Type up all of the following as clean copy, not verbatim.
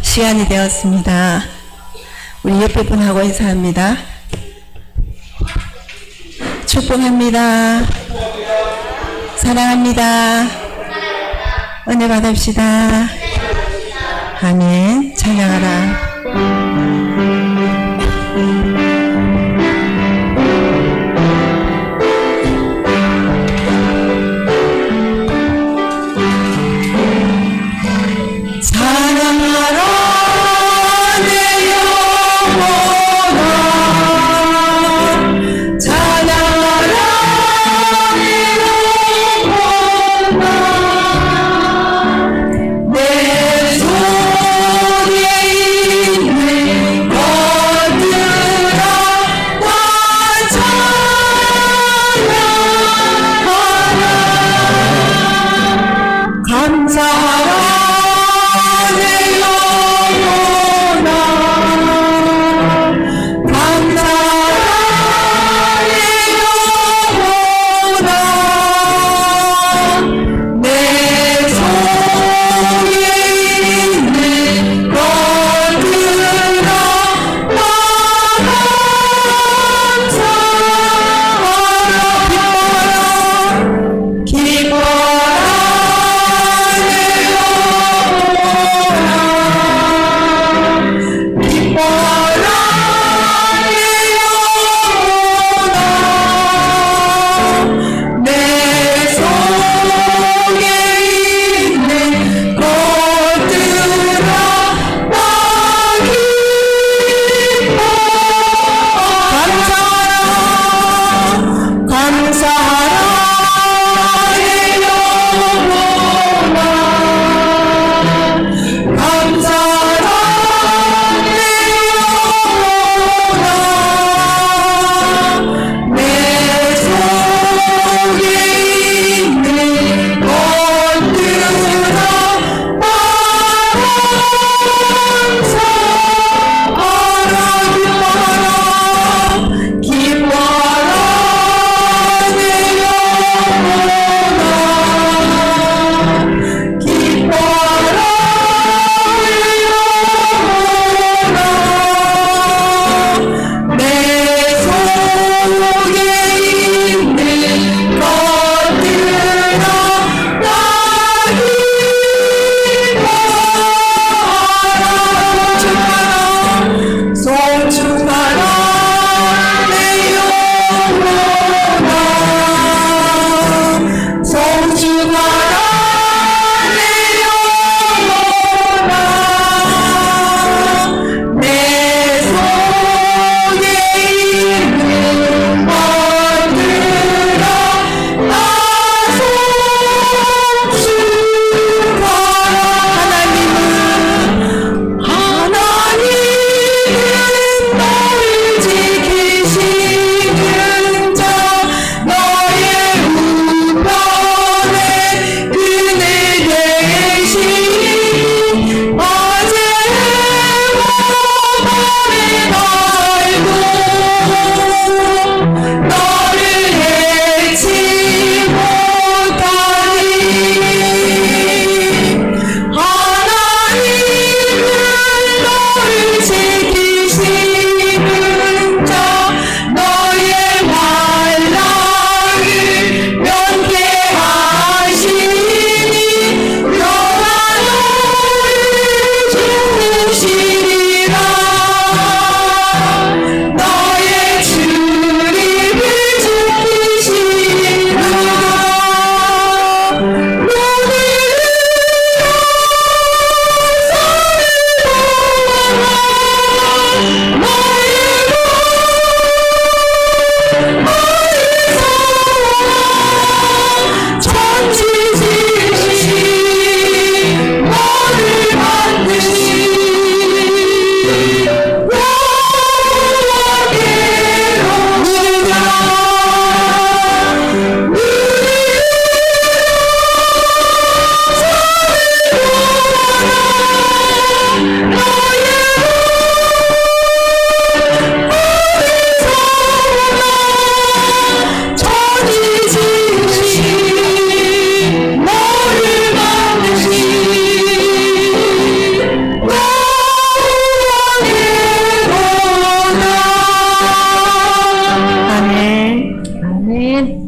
시간이 되었습니다. 우리 옆에 분하고 인사합니다. 축복합니다. 사랑합니다. 은혜 받읍시다. 아멘. 찬양하라. 내 손에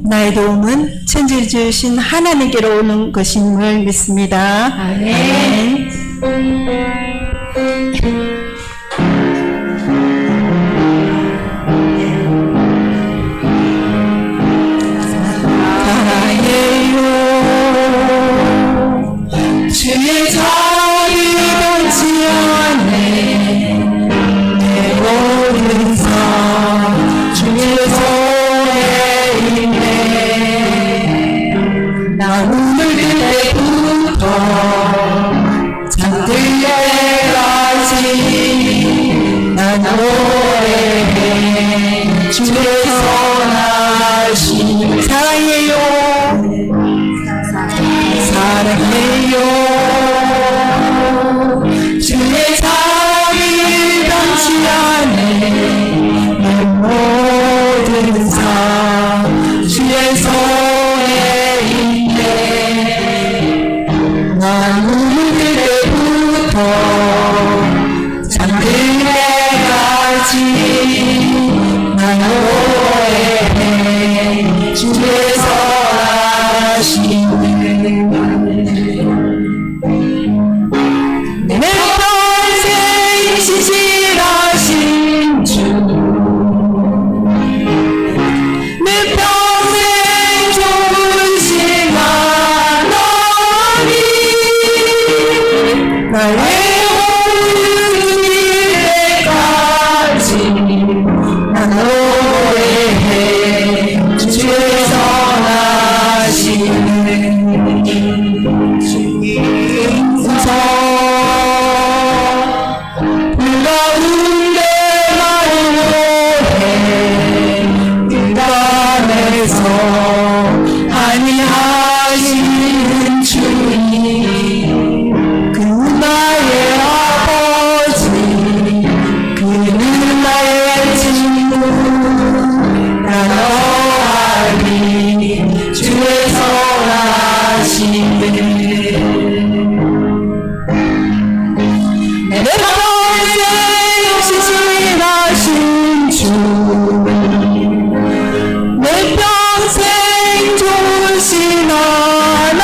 나의 도움은 천지 주신 하나님께로 오는 것임을 믿습니다. 아멘. 사랑해요 주의 자비 변치 않네 내 모든 삶 주의 손에 있네 나 오늘 그때부터 잠들 때까지 난 노래해 주의 선하심 사랑해요 사랑해요 주의 자비 변치 않네 내 모든 삶 주의 손에 있네 난 오늘 그때부터 잠들 때까지 난 노래해 주의 선하심 내 평생 신실하신 주 내 평생 좋으신 하나님 나의 오늘 때까지 난 노래해 주의 선하심 불가운데 나의 노래 불가에서 안위하시는 주님 그는 나의 아버지 그는 나의 친구 나 너하리 주의 선하심 내 평생 신실하신 주 내 평생 좋으신 하나님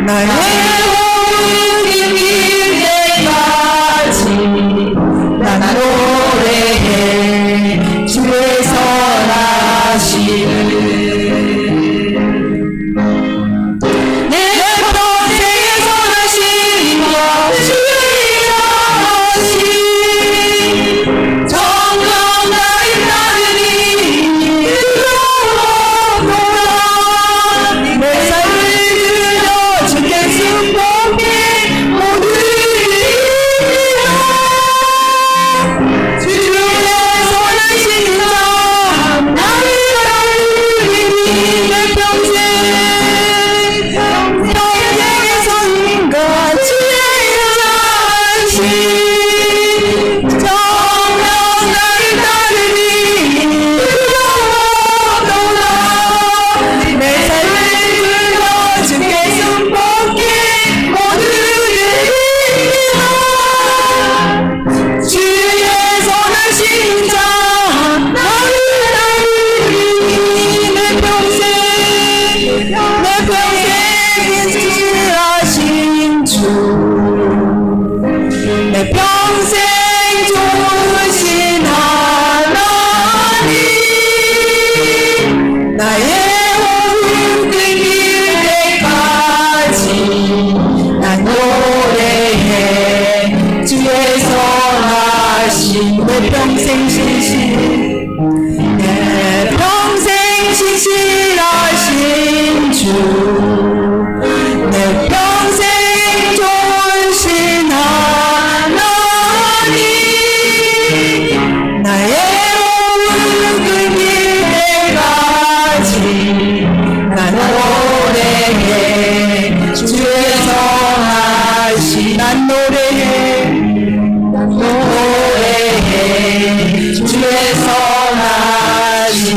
나의 모든 길 때까지 난 노래해 주의 선하심 내 평생의 선하심과 주의 일하심 정녕 나의 따르니 뜨거워노라 내 삶을 들여 주께 승복해 모든 일이라 주의 선하신 자 나를 따르니 내 평생 평생의 선과 주의 일하심 정녕 나를 따르니 뜨거워노라 내 삶을 들여 주께 승복해 모든 일이라 주의 선하신 자 나를 따르니 내 평생 신실하신 주 내 평생 좋으신 하나님 나의 오늘 끝일 때까지 난 노래해 주의 선하심 내 평생 신실 내 평생 신실하신 주 내 평생 좋으신 하나님 나의 오늘 끝일 때까지 난 노래해 주의 선하심 난 노래해 주의 선하심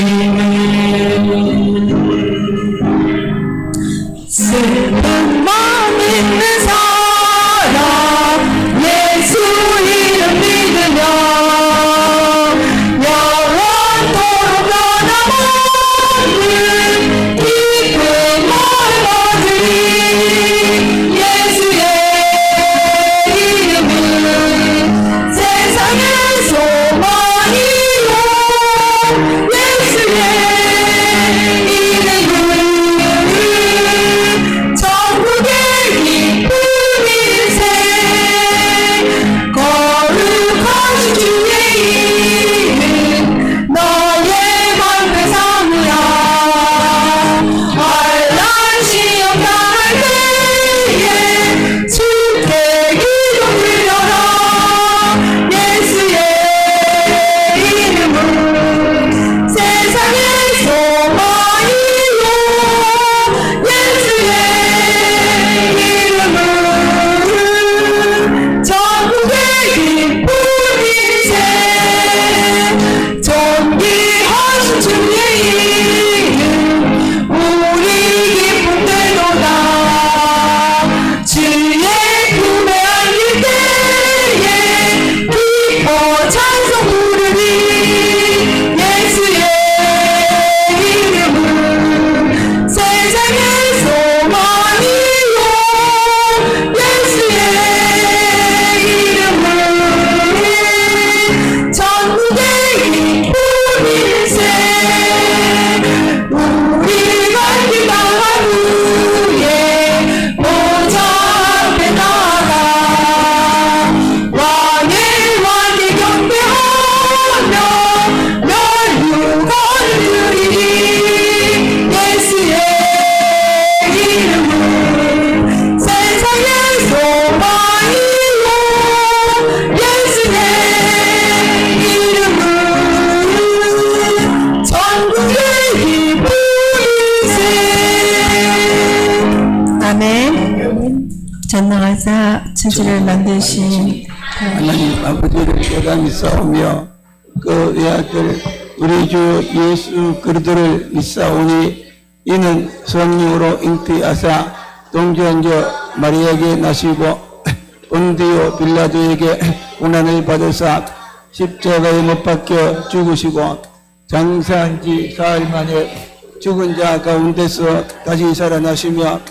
천지를 만드신 하나님 아버지를 내가 믿사오며 그 외아들 우리 주 예수 그리스도를 믿사오니 이는 성령으로 잉태하사 동정녀 마리아에게 나시고 본디오 빌라도에게 고난을 받으사 십자가에 못 박혀 죽으시고 장사한 지 사흘 만에 죽은 자 가운데서 다시 살아나시며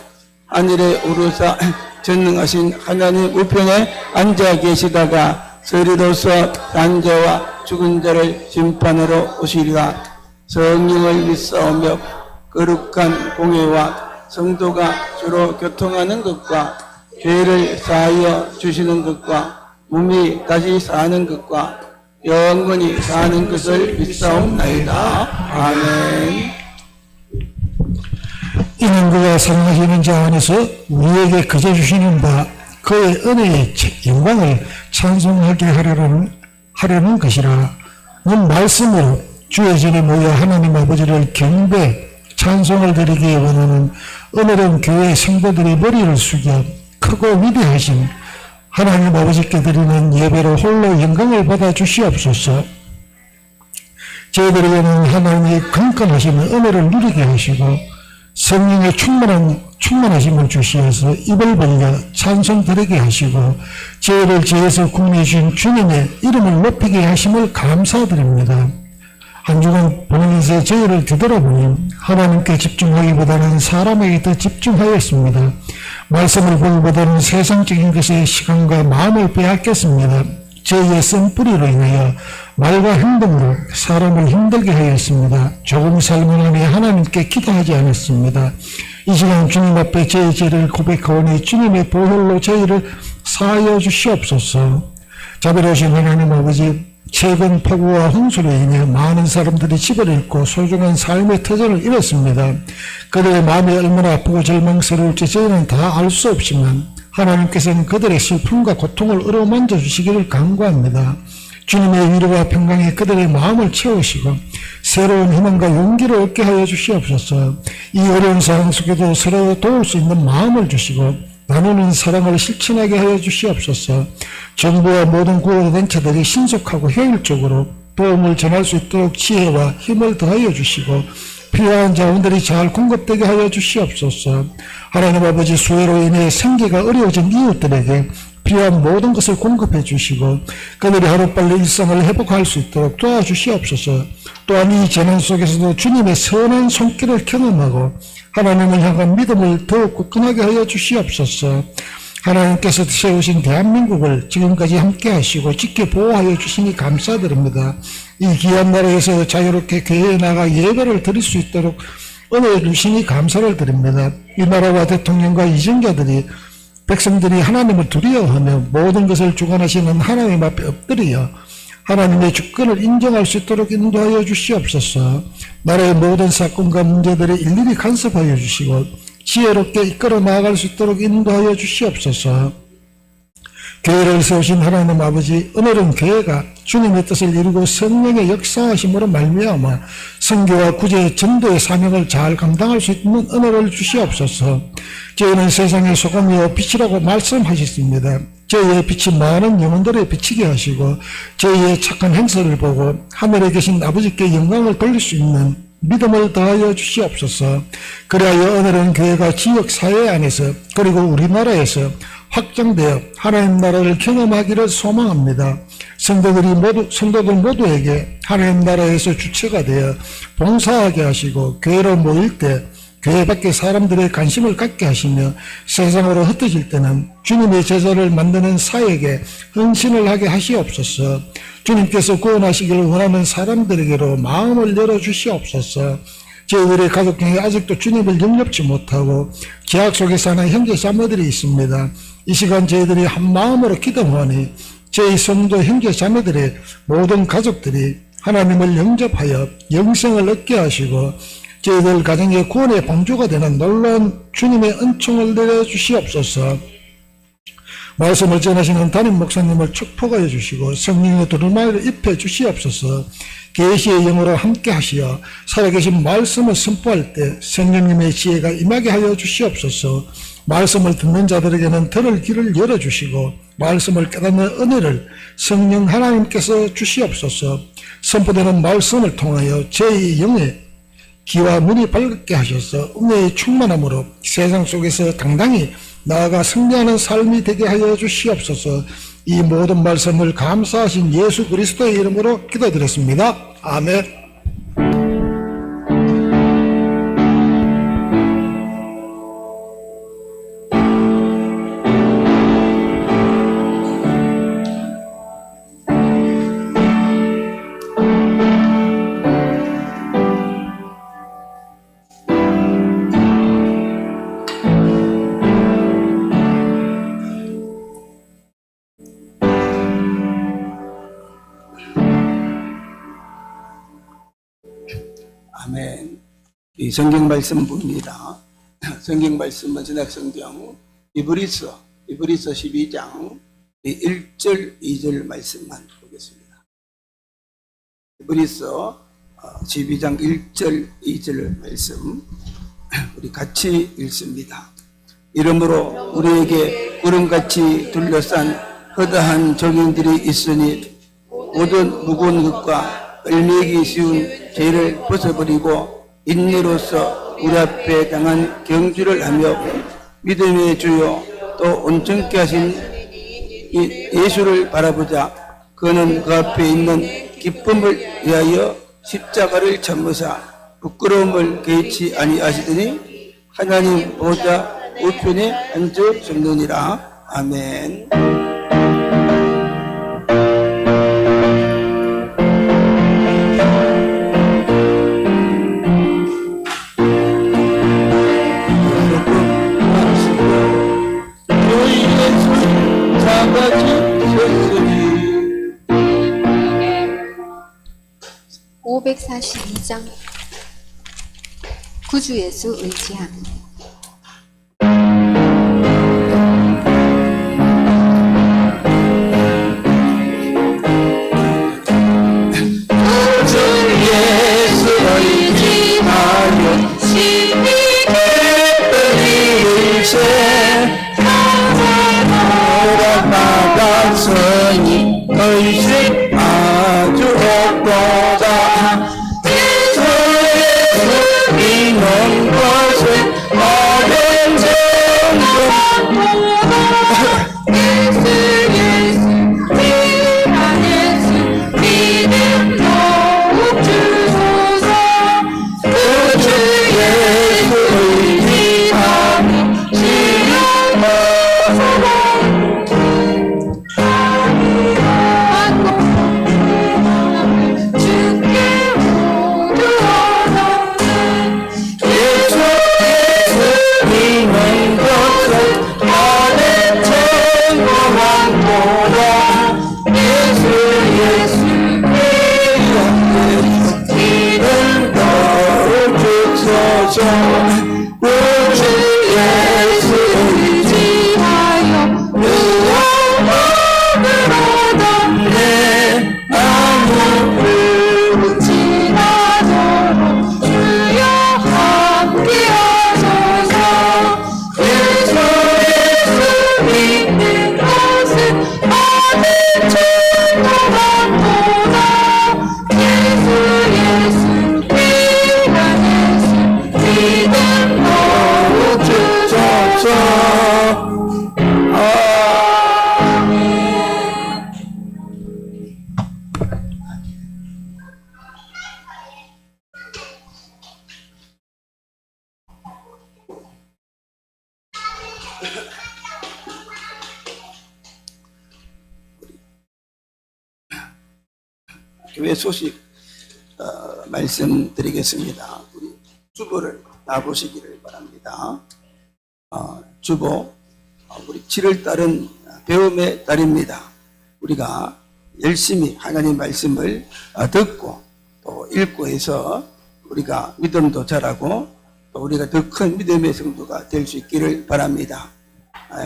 하늘에 오르사 전능하신 하나님 우편에 앉아 계시다가 서리로서 산 자와 죽은 자를 심판하러 오시리라. 성령을 믿사오며 거룩한 공회와 성도가 주로 교통하는 것과 죄를 사하여 주시는 것과 몸이 다시 사는 것과 영원히 사는 것을 믿사옵나이다. 아멘. 이는 그가 사랑하시는 자 안에서 우리에게 거저 주시는 바 그의 은혜의 영광을 찬송하게 하려는 것이라. 는 말씀으로 주의 전에 모여 하나님 아버지를 경배 찬송을 드리기에 원하는 오늘은 교회 성도들의 머리를 숙여 크고 위대하신 하나님 아버지께 드리는 예배로 홀로 영광을 받아 주시옵소서. 저희들에게는 하나님의 강건하신 은혜를 누리게 하시고 성령의 충만하심을 주시어서 입을 벌려 찬송 드리게 하시고 저희를 죄에서 구원해 주신 주님의 이름을 높이게 하심을 감사드립니다. 한 주간 보내면서 저희를 되돌아보니 하나님께 집중하기보다는 사람에게 더 집중하였습니다. 말씀을 보기보다는 세상적인 것에 시간과 마음을 빼앗겼습니다. 저희의 쓴뿌리로 인하여 말과 행동으로 사람을 힘들게 하였습니다. 조금 삶을 안에 하나님께 기도하지 않았습니다. 이 시간 주님 앞에 저희 죄를 고백하오니 주님의 보혈로 저희를 사하여 주시옵소서. 자비로우신 하나님 아버지, 최근 폭우와 홍수로 인해 많은 사람들이 집을 잃고 소중한 삶의 터전을 잃었습니다. 그들의 마음이 얼마나 아프고 절망스러울지 저희는 다 알 수 없지만 하나님께서는 그들의 슬픔과 고통을 어루만져 주시기를 간구합니다. 주님의 위로와 평강이 그들의 마음을 채우시고 새로운 희망과 용기를 얻게 하여 주시옵소서. 이 어려운 상황 속에도 서로 도울 수 있는 마음을 주시고 나누는 사랑을 실천하게 하여 주시옵소서. 정부와 모든 구호단체들이 신속하고 효율적으로 도움을 전할 수 있도록 지혜와 힘을 더하여 주시고 필요한 자원들이 잘 공급되게 하여 주시옵소서. 하나님 아버지, 수해로 인해 생계가 어려워진 이웃들에게 필요한 모든 것을 공급해 주시고 그들이 하루빨리 일상을 회복할 수 있도록 도와주시옵소서. 또한 이 재난 속에서도 주님의 선한 손길을 경험하고 하나님을 향한 믿음을 더욱 굳건하게 하여 주시옵소서. 하나님께서 세우신 대한민국을 지금까지 함께 하시고 지켜 보호하여 주시니 감사드립니다. 이 귀한 나라에서 자유롭게 교회에 나가 예배를 드릴 수 있도록 은혜해 주시니 감사를 드립니다. 이 나라와 대통령과 이정자들이 백성들이 하나님을 두려워하며 모든 것을 주관하시는 하나님 앞에 엎드려 하나님의 주권을 인정할 수 있도록 인도하여 주시옵소서. 나라의 모든 사건과 문제들을 일일이 간섭하여 주시고 지혜롭게 이끌어 나아갈 수 있도록 인도하여 주시옵소서. 교회를 세우신 하나님 아버지, 오늘은 교회가 주님의 뜻을 이루고 성령의 역사하심으로 말미암아 선교와 구제, 전도의 사명을 잘 감당할 수 있는 은혜를 주시옵소서. 저희는 세상의 소금이요 빛이라고 말씀하셨습니다. 저희의 빛이 많은 영혼들에 비치게 하시고 저희의 착한 행사를 보고 하늘에 계신 아버지께 영광을 돌릴 수 있는 믿음을 더하여 주시옵소서. 그리하여 오늘은 교회가 지역 사회 안에서 그리고 우리나라에서 확장되어 하나님 나라를 경험하기를 소망합니다. 성도들 모두에게 하나님 나라에서 주체가 되어 봉사하게 하시고 교회로 모일 때 교회 밖에 사람들의 관심을 갖게 하시며 세상으로 흩어질 때는 주님의 제자를 만드는 사역에 헌신을 하게 하시옵소서. 주님께서 구원하시기를 원하는 사람들에게로 마음을 열어주시옵소서. 저희들의 가족 중에 아직도 주님을 영접지 못하고 죄악 속에 사는 형제 자매들이 있습니다. 이 시간 저희들이 한 마음으로 기도하니 저희 성도 형제 자매들의 모든 가족들이 하나님을 영접하여 영생을 얻게 하시고 저희들 가정의 구원의 방주가 되는 놀라운 주님의 은총을 내려주시옵소서. 말씀을 전하시는 담임 목사님을 축복하여 주시고 성령의 두루마리를 입혀 주시옵소서. 계시의 영으로 함께 하시어 살아계신 말씀을 선포할 때 성령님의 지혜가 임하게 하여 주시옵소서. 말씀을 듣는 자들에게는 들을 길을 열어주시고 말씀을 깨닫는 은혜를 성령 하나님께서 주시옵소서. 선포되는 말씀을 통하여 제 영의 귀와 눈이 밝게 하셔서 은혜의 충만함으로 세상 속에서 당당히 나아가 승리하는 삶이 되게 하여 주시옵소서. 이 모든 말씀을 감사하신 예수 그리스도의 이름으로 기도드렸습니다. 아멘. 아멘. 이 성경 말씀 봅니다. 성경 말씀은 신약 성경 이브리서 12장 1절 2절 말씀만 보겠습니다. 이브리서 12장 1절 2절 말씀 우리 같이 읽습니다. 이러므로 우리에게 구름같이 둘러싼 허다한 적인들이 있으니 모든 무거운 것과 얽매이기 쉬운 죄를 벗어버리고 인내로서 우리 앞에 당한 경주를 하며 믿음의 주요 또 온전케 하신 예수를 바라보자. 그는 그 앞에 있는 기쁨을 위하여 십자가를 참으사 부끄러움을 개의치 아니하시더니 하나님 보좌 우편에 앉으셨느니라. 아멘. 음. 542장 구주 예수 의지함. 구주 예수 의지하여 심히 기쁜 일세 받았으니 의식 아주 없도다. 예수 믿는 것은 어린 정도 예수 귀한 예수 믿음 더욱 주소서. 구주 예수 의지하며 교회 소식 말씀드리겠습니다. 우리 주보를 놔보시기를 바랍니다. 주보 우리 7월 달은 배움의 달입니다. 우리가 열심히 하나님 말씀을 듣고 또 읽고 해서 우리가 믿음도 자라고 또 우리가 더 큰 믿음의 성도가 될 수 있기를 바랍니다.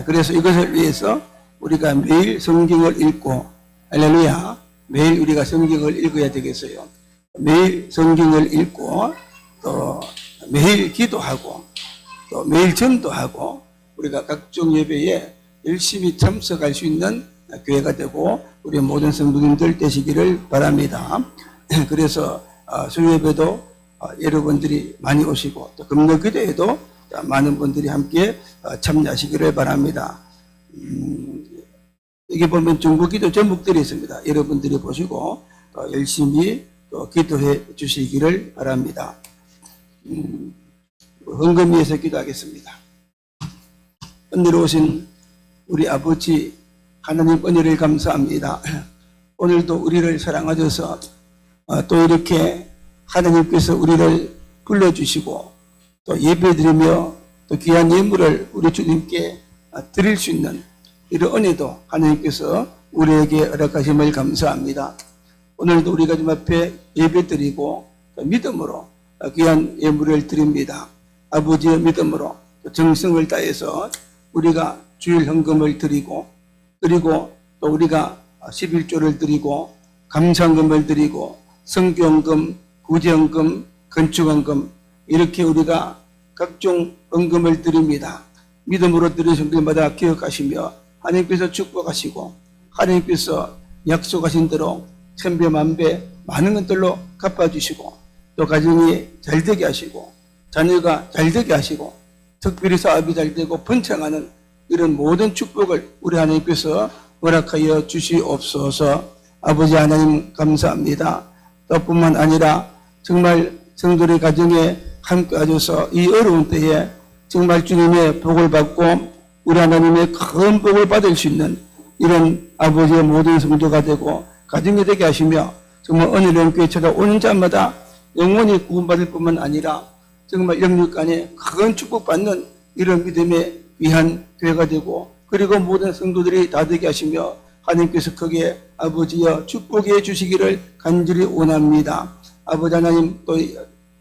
그래서 이것을 위해서 우리가 매일 성경을 읽고 할렐루야 매일 우리가 성경을 읽어야 되겠어요. 매일 성경을 읽고 또 매일 기도하고 또 매일 전도하고 우리가 각종 예배에 열심히 참석할 수 있는 교회가 되고 우리 모든 성도님들 되시기를 바랍니다. 그래서 수요예배도 여러분들이 많이 오시고 또 금요기도에도 많은 분들이 함께 참여하시기를 바랍니다. 여기 보면 중보기도 제목들이 있습니다. 여러분들이 보시고 또 열심히 또 기도해 주시기를 바랍니다. 헌금 위해서 기도하겠습니다. 은혜로우신 우리 아버지 하나님 은혜를 감사합니다. 오늘도 우리를 사랑하셔서 또 이렇게 하나님께서 우리를 불러주시고 또 예배드리며 또 귀한 예물을 우리 주님께 드릴 수 있는 이런 은혜도 하나님께서 우리에게 허락하심을 감사합니다. 오늘도 우리가 주님 앞에 예배드리고 또 믿음으로 귀한 예물을 드립니다. 아버지의 믿음으로 정성을 다해서 우리가 주일 헌금을 드리고 그리고 또 우리가 11조를 드리고 감사헌금을 드리고 성교헌금, 구제헌금, 건축헌금 이렇게 우리가 각종 헌금을 드립니다. 믿음으로 드리신 분마다 기억하시며 하나님께서 축복하시고 하나님께서 약속하신 대로 천배 만배 많은 것들로 갚아주시고 또 가정이 잘되게 하시고 자녀가 잘되게 하시고 특별히 사업이 잘되고 번창하는 이런 모든 축복을 우리 하나님께서 허락하여 주시옵소서. 아버지 하나님 감사합니다. 또 뿐만 아니라 정말 성도의 가정에 함께 하셔서 이 어려운 때에 정말 주님의 복을 받고 우리 하나님의 큰 복을 받을 수 있는 이런 아버지의 모든 성도가 되고 가정이 되게 하시며 정말 은혜로운 교회 찾아오는 자마다 영원히 구원받을 뿐만 아니라 정말 영육간에 큰 축복받는 이런 믿음의 귀한 교회가 되고 그리고 모든 성도들이 다 되게 하시며 하나님께서 크게 아버지여 축복해 주시기를 간절히 원합니다. 아버지 하나님 또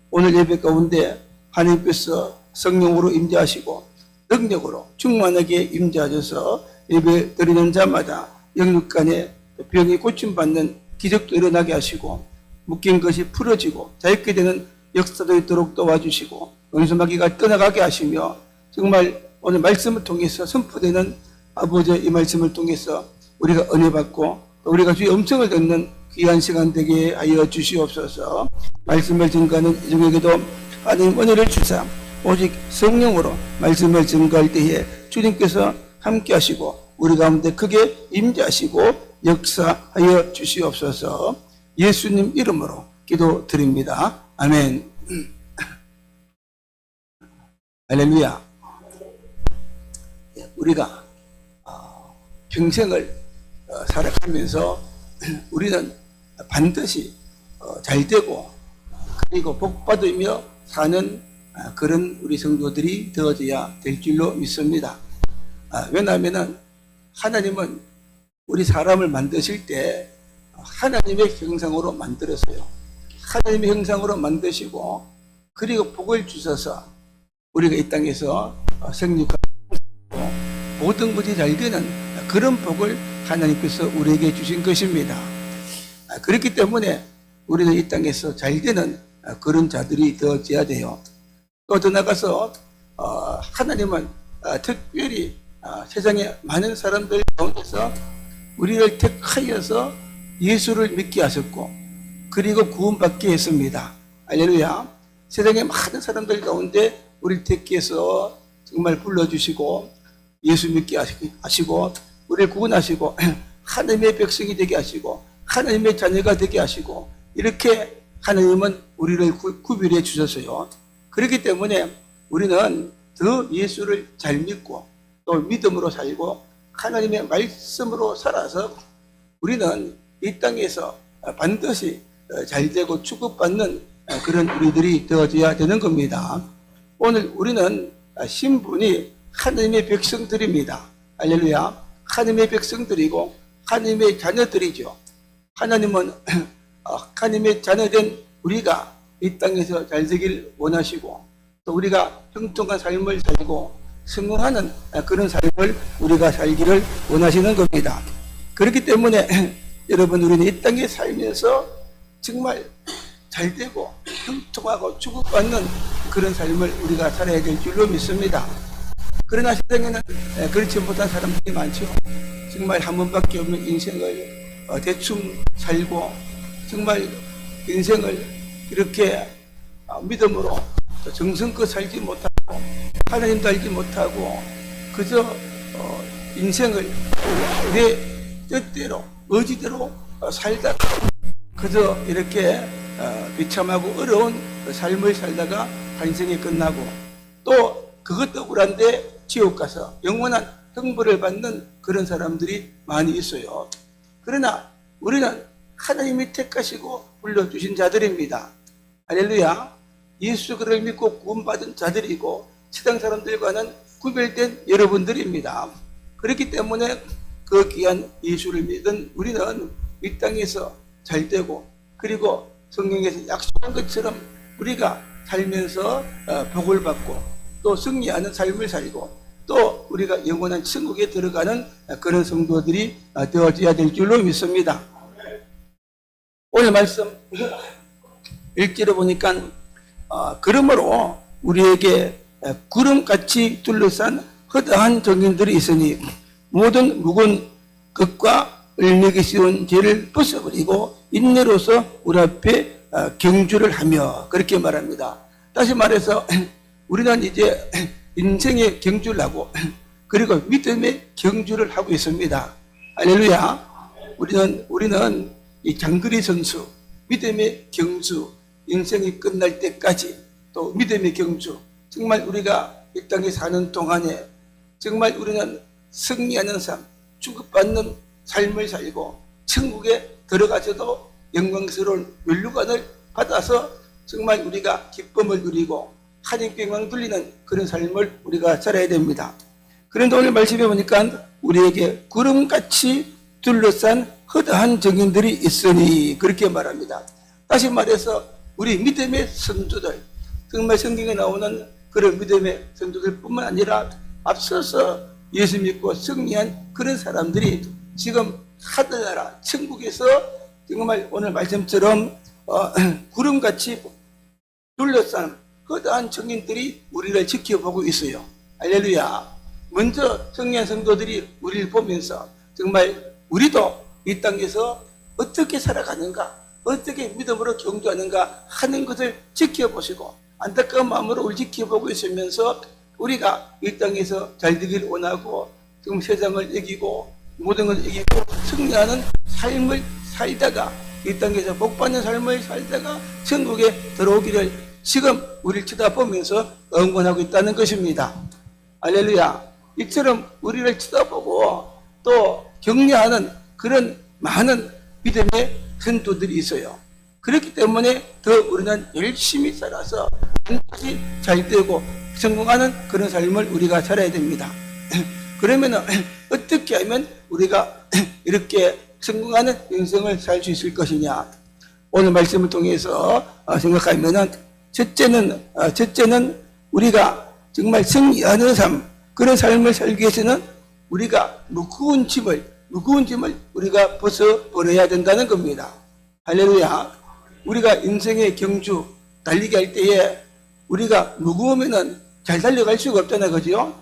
오늘 예배 가운데 하나님께서 성령으로 임재하시고 능력으로 충만하게 임재하셔서 예배 드리는 자마다 영육간에 병이 고침받는 기적도 일어나게 하시고 묶인 것이 풀어지고 자유케 되는 역사도 있도록 도와주시고 원수마귀가 떠나가게 하시며 정말 오늘 말씀을 통해서 선포되는 아버지의 이 말씀을 통해서 우리가 은혜 받고 또 우리가 주의 음성을 듣는 귀한 시간 되게 하여 주시옵소서. 말씀을 증거하는 이중에게도 하나님 은혜를 주사 오직 성령으로 말씀을 증거할 때에 주님께서 함께 하시고 우리 가운데 크게 임재하시고 역사하여 주시옵소서. 예수님 이름으로 기도드립니다. 아멘. 할렐루야. 우리가 평생을 살아가면서 우리는 반드시 잘되고 그리고 복받으며 사는 그런 우리 성도들이 되어져야 될 줄로 믿습니다. 왜냐하면 하나님은 우리 사람을 만드실 때 하나님의 형상으로 만들었어요. 하나님의 형상으로 만드시고 그리고 복을 주셔서 우리가 이 땅에서 생육하고 모든 것이 잘 되는 그런 복을 하나님께서 우리에게 주신 것입니다. 그렇기 때문에 우리는 이 땅에서 잘 되는 그런 자들이 되어져야 돼요. 또 더 나가서 하나님은 특별히 세상에 많은 사람들 가운데서 우리를 택하여서 예수를 믿게 하셨고 그리고 구원받게 했습니다. 할렐루야. 세상에 많은 사람들 가운데 우리를 택해서 정말 불러주시고 예수 믿게 하시고 우리를 구원하시고 하나님의 백성이 되게 하시고 하나님의 자녀가 되게 하시고 이렇게 하나님은 우리를 구별해 주셨어요. 그렇기 때문에 우리는 더 예수를 잘 믿고 또 믿음으로 살고 하나님의 말씀으로 살아서 우리는 이 땅에서 반드시 잘되고 축복받는 그런 우리들이 되어져야 되는 겁니다. 오늘 우리는 신분이 하나님의 백성들입니다. 할렐루야. 하나님의 백성들이고 하나님의 자녀들이죠. 하나님은 하나님의 자녀된 우리가 이 땅에서 잘 되길 원하시고 또 우리가 형통한 삶을 살고 성공하는 그런 삶을 우리가 살기를 원하시는 겁니다. 그렇기 때문에 여러분 우리는 이 땅에 살면서 정말 잘되고 형통하고 축복받는 그런 삶을 우리가 살아야 될 줄로 믿습니다. 그러나 세상에는 그렇지 못한 사람들이 많죠. 정말 한 번밖에 없는 인생을 대충 살고 정말 인생을 이렇게 믿음으로 정성껏 살지 못하고 하나님도 알지 못하고 그저 인생을 내 뜻대로 의지대로 살다가 그저 이렇게 비참하고 어려운 삶을 살다가 한생이 끝나고 또 그것도 억울한데 지옥 가서 영원한 형벌을 받는 그런 사람들이 많이 있어요. 그러나 우리는 하나님이 택하시고 불러주신 자들입니다. 할렐루야. 예수 그를 믿고 구원받은 자들이고 세상 사람들과는 구별된 여러분들입니다. 그렇기 때문에 그 귀한 예수를 믿은 우리는 이 땅에서 잘 되고 그리고 성경에서 약속한 것처럼 우리가 살면서 복을 받고 또 승리하는 삶을 살고 또 우리가 영원한 천국에 들어가는 그런 성도들이 되어져야 될 줄로 믿습니다. 오늘 말씀 1절에 보니까 그러므로 우리에게 구름같이 둘러싼 허다한 정인들이 있으니 모든 묵은 것과 을매기 쉬운 죄를 벗어버리고 인내로서 우리 앞에 경주를 하며 그렇게 말합니다. 다시 말해서 우리는 이제 인생의 경주를 하고 그리고 믿음의 경주를 하고 있습니다. 할렐루야. 우리는 이 장거리 선수, 믿음의 경주, 인생이 끝날 때까지 또 믿음의 경주, 정말 우리가 이 땅에 사는 동안에 정말 우리는 승리하는 삶, 축복받는 삶을 살고 천국에 들어가서도 영광스러운 면류관을 받아서 정말 우리가 기쁨을 누리고 하나님께 영광 돌리는 그런 삶을 우리가 살아야 됩니다. 그런데 오늘 말씀해 보니까 우리에게 구름같이 둘러싼 허다한 정인들이 있으니 그렇게 말합니다. 다시 말해서 우리 믿음의 선두들, 정말 성경에 나오는 그런 믿음의 선두들 뿐만 아니라 앞서서 예수 믿고 승리한 그런 사람들이 지금 하늘나라 천국에서 정말 오늘 말씀처럼 구름같이 둘러싼 허다한 정인들이 우리를 지켜보고 있어요. 할렐루야. 먼저 승리한 성도들이 우리를 보면서 정말 우리도 이 땅에서 어떻게 살아가는가, 어떻게 믿음으로 경주하는가 하는 것을 지켜보시고 안타까운 마음으로 우리 지켜보고 있으면서 우리가 이 땅에서 잘 되기를 원하고 지금 세상을 이기고 모든 걸 이기고 승리하는 삶을 살다가 이 땅에서 복받는 삶을 살다가 천국에 들어오기를 지금 우리를 쳐다보면서 응원하고 있다는 것입니다. 할렐루야. 이처럼 우리를 쳐다보고 또 격려하는 그런 많은 믿음의 선두들이 있어요. 그렇기 때문에 더 우리는 열심히 살아서 반드시 잘 되고 성공하는 그런 삶을 우리가 살아야 됩니다. 그러면 어떻게 하면 우리가 이렇게 성공하는 인생을 살 수 있을 것이냐. 오늘 말씀을 통해서 생각하면 첫째는 우리가 정말 승리하는 삶, 그런 삶을 살기 위해서는 우리가 무거운 짐을 우리가 벗어버려야 된다는 겁니다. 할렐루야. 우리가 인생의 경주 달리기 할 때에 우리가 무거우면은 잘 달려갈 수가 없잖아요. 그죠?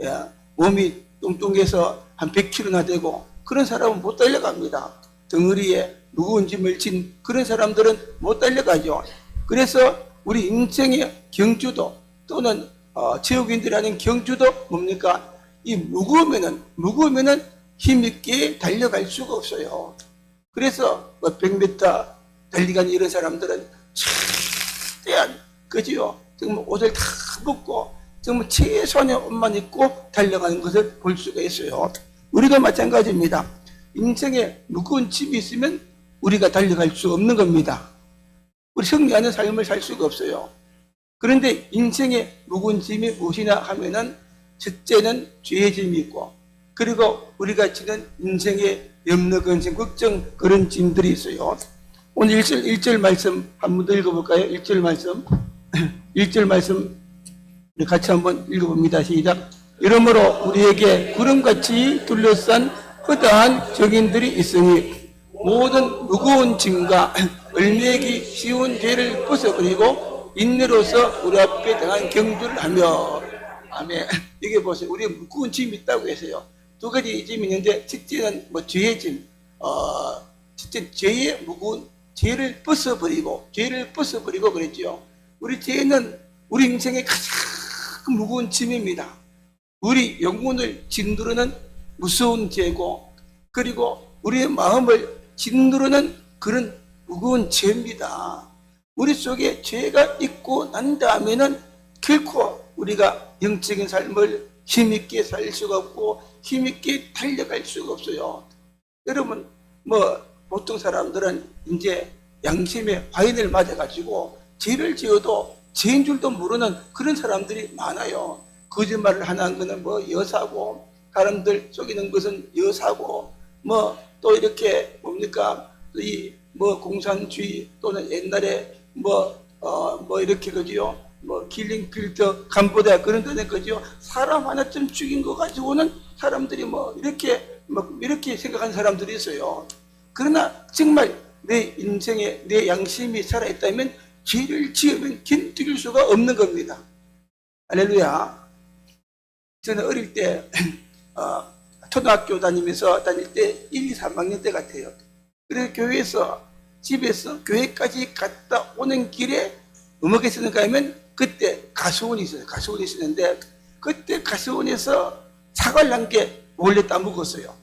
예. 몸이 뚱뚱해서 한 100kg나 되고 그런 사람은 못 달려갑니다. 덩어리에 무거운 짐을 진 그런 사람들은 못 달려가죠. 그래서 우리 인생의 경주도 또는 체육인들하는 경주도 뭡니까? 이 무거우면은 힘있게 달려갈 수가 없어요. 그래서 100m 달리간 이런 사람들은 최대한 그지요. 정말 옷을 다 벗고 정말 최소한의 옷만 입고 달려가는 것을 볼 수가 있어요. 우리도 마찬가지입니다. 인생에 무거운 짐이 있으면 우리가 달려갈 수 없는 겁니다. 우리 승리하는 삶을 살 수가 없어요. 그런데 인생에 무거운 짐이 무엇이냐 하면은 첫째는 죄의 짐이 있고 그리고 우리가 지는 인생의 염려, 근심, 걱정 그런 짐들이 있어요. 오늘 1절 말씀 한 번 더 읽어볼까요? 1절 말씀 1절 말씀 우리 같이 한번 읽어봅니다. 시작. 이러므로 우리에게 구름같이 둘러싼 허다한 적인들이 있으니 모든 무거운 짐과 을매기 쉬운 죄를 벗어버리고 인내로서 우리 앞에 당한 경주를 하며 아멘. 여기 보세요. 우리 무거운 짐이 있다고 해서요. 두 가지 짐이 있는데, 첫째는 뭐 죄의 짐, 첫째 죄의 무거운 죄를 벗어버리고 그랬죠. 우리 죄는 우리 인생의 가장 무거운 짐입니다. 우리 영혼을 짓누르는 무서운 죄고, 그리고 우리의 마음을 짓누르는 그런 무거운 죄입니다. 우리 속에 죄가 있고 난 다음에는 결코 우리가 영적인 삶을 힘있게 살 수가 없고 힘있게 달려갈 수가 없어요. 여러분, 뭐 보통 사람들은 이제 양심의 화인을 맞아가지고 죄를 지어도 죄인 줄도 모르는 그런 사람들이 많아요. 거짓말을 하는 거는 뭐 여사고, 사람들 속이는 것은 여사고, 뭐 또 이렇게 뭡니까, 이 뭐 공산주의 또는 옛날에 뭐 이렇게 그지요, 뭐 킬링 필터 간보다 그런 데는 그지요, 사람 하나쯤 죽인 거 가지고는 사람들이 뭐 이렇게 생각하는 사람들이 있어요. 그러나 정말 내 인생에 내 양심이 살아있다면 죄를 지으면 견딜 수가 없는 겁니다. 할렐루야. 저는 어릴 때 초등학교 다닐 때 1, 2, 3학년 때 같아요. 그래서 교회에서 집에서 교회까지 갔다 오는 길에 음악회선을 가면 그때 가수원이 있어요. 가수원이 있었는데 그때 가수원에서 사과를 한 개 몰래 따먹었어요.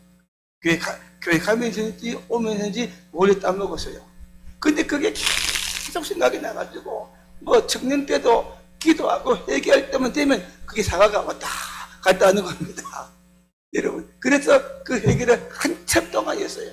교회 가면서인지 오면서인지 몰래 따먹었어요. 근데 그게 계속 생각이 나가지고 뭐 청년 때도 기도하고 회개할 때만 되면 그게 사과가 왔다 갔다 하는 겁니다. 여러분, 그래서 그 회개를 한참 동안 했어요.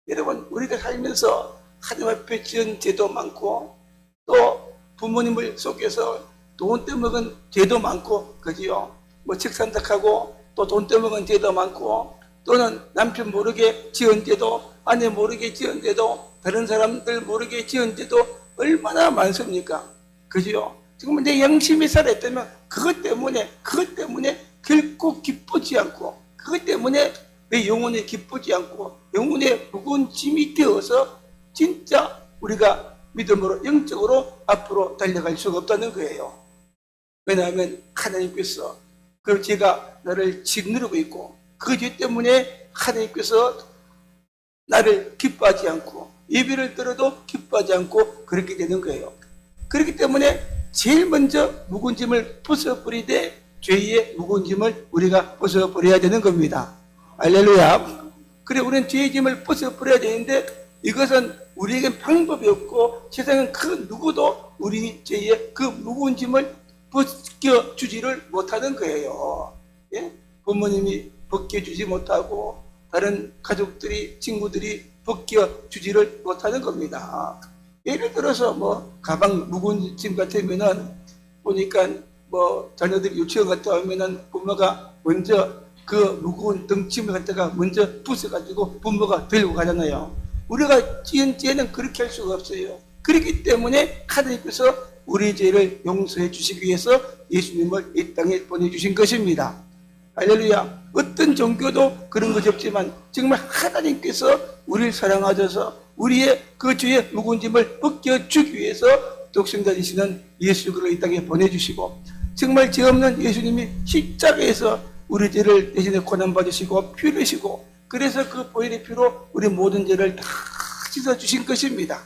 여러분, 우리가 살면서 하나님 앞에 지은 죄도 많고 또 부모님을 속여서 돈 떼먹은 죄도 많고, 그지요? 뭐 책 산다하고 또 돈 떼먹은 죄도 많고, 또는 남편 모르게 지은 죄도, 아내 모르게 지은 죄도, 다른 사람들 모르게 지은 죄도 얼마나 많습니까? 그지요? 지금 내 양심이 살아있다면 그것 때문에 결코 기쁘지 않고, 그것 때문에 내 영혼이 기쁘지 않고 영혼의 무거운 짐이 되어서 진짜 우리가 믿음으로 영적으로 앞으로 달려갈 수가 없다는 거예요. 왜냐하면 하나님께서 그 죄가 나를 짓누르고 있고 그 죄 때문에 하나님께서 나를 기뻐하지 않고 예배를 들어도 기뻐하지 않고 그렇게 되는 거예요. 그렇기 때문에 제일 먼저 무거운 짐을 벗어버리되 죄의 무거운 짐을 우리가 벗어버려야 되는 겁니다. 할렐루야. 그래, 우리는 죄의 짐을 벗어버려야 되는데 이것은 우리에겐 방법이 없고 세상은 그 누구도 우리 죄의 그 무거운 짐을 벗겨주지를 못하는 거예요. 예? 부모님이 벗겨주지 못하고 다른 가족들이, 친구들이 벗겨주지를 못하는 겁니다. 예를 들어서 뭐 가방 무거운 짐 같으면은 보니까 뭐 자녀들이 유치원 갔다 오면은 부모가 먼저 그 무거운 등짐을 갖다가 먼저 부숴가지고 부모가 들고 가잖아요. 우리가 지은 죄는 그렇게 할 수가 없어요. 그렇기 때문에 하나님께서 우리 죄를 용서해 주시기 위해서 예수님을 이 땅에 보내주신 것입니다. 할렐루야. 어떤 종교도 그런 것이 없지만 정말 하나님께서 우리를 사랑하셔서 우리의 그 죄의 무거운 짐을 벗겨주기 위해서 독생자 되시는 예수 그리스도를 이 땅에 보내주시고, 정말 죄 없는 예수님이 십자가에서 우리 죄를 대신에 고난받으시고 피 흘리시고, 그래서 그 보혈의 피로 우리 모든 죄를 다 씻어주신 것입니다.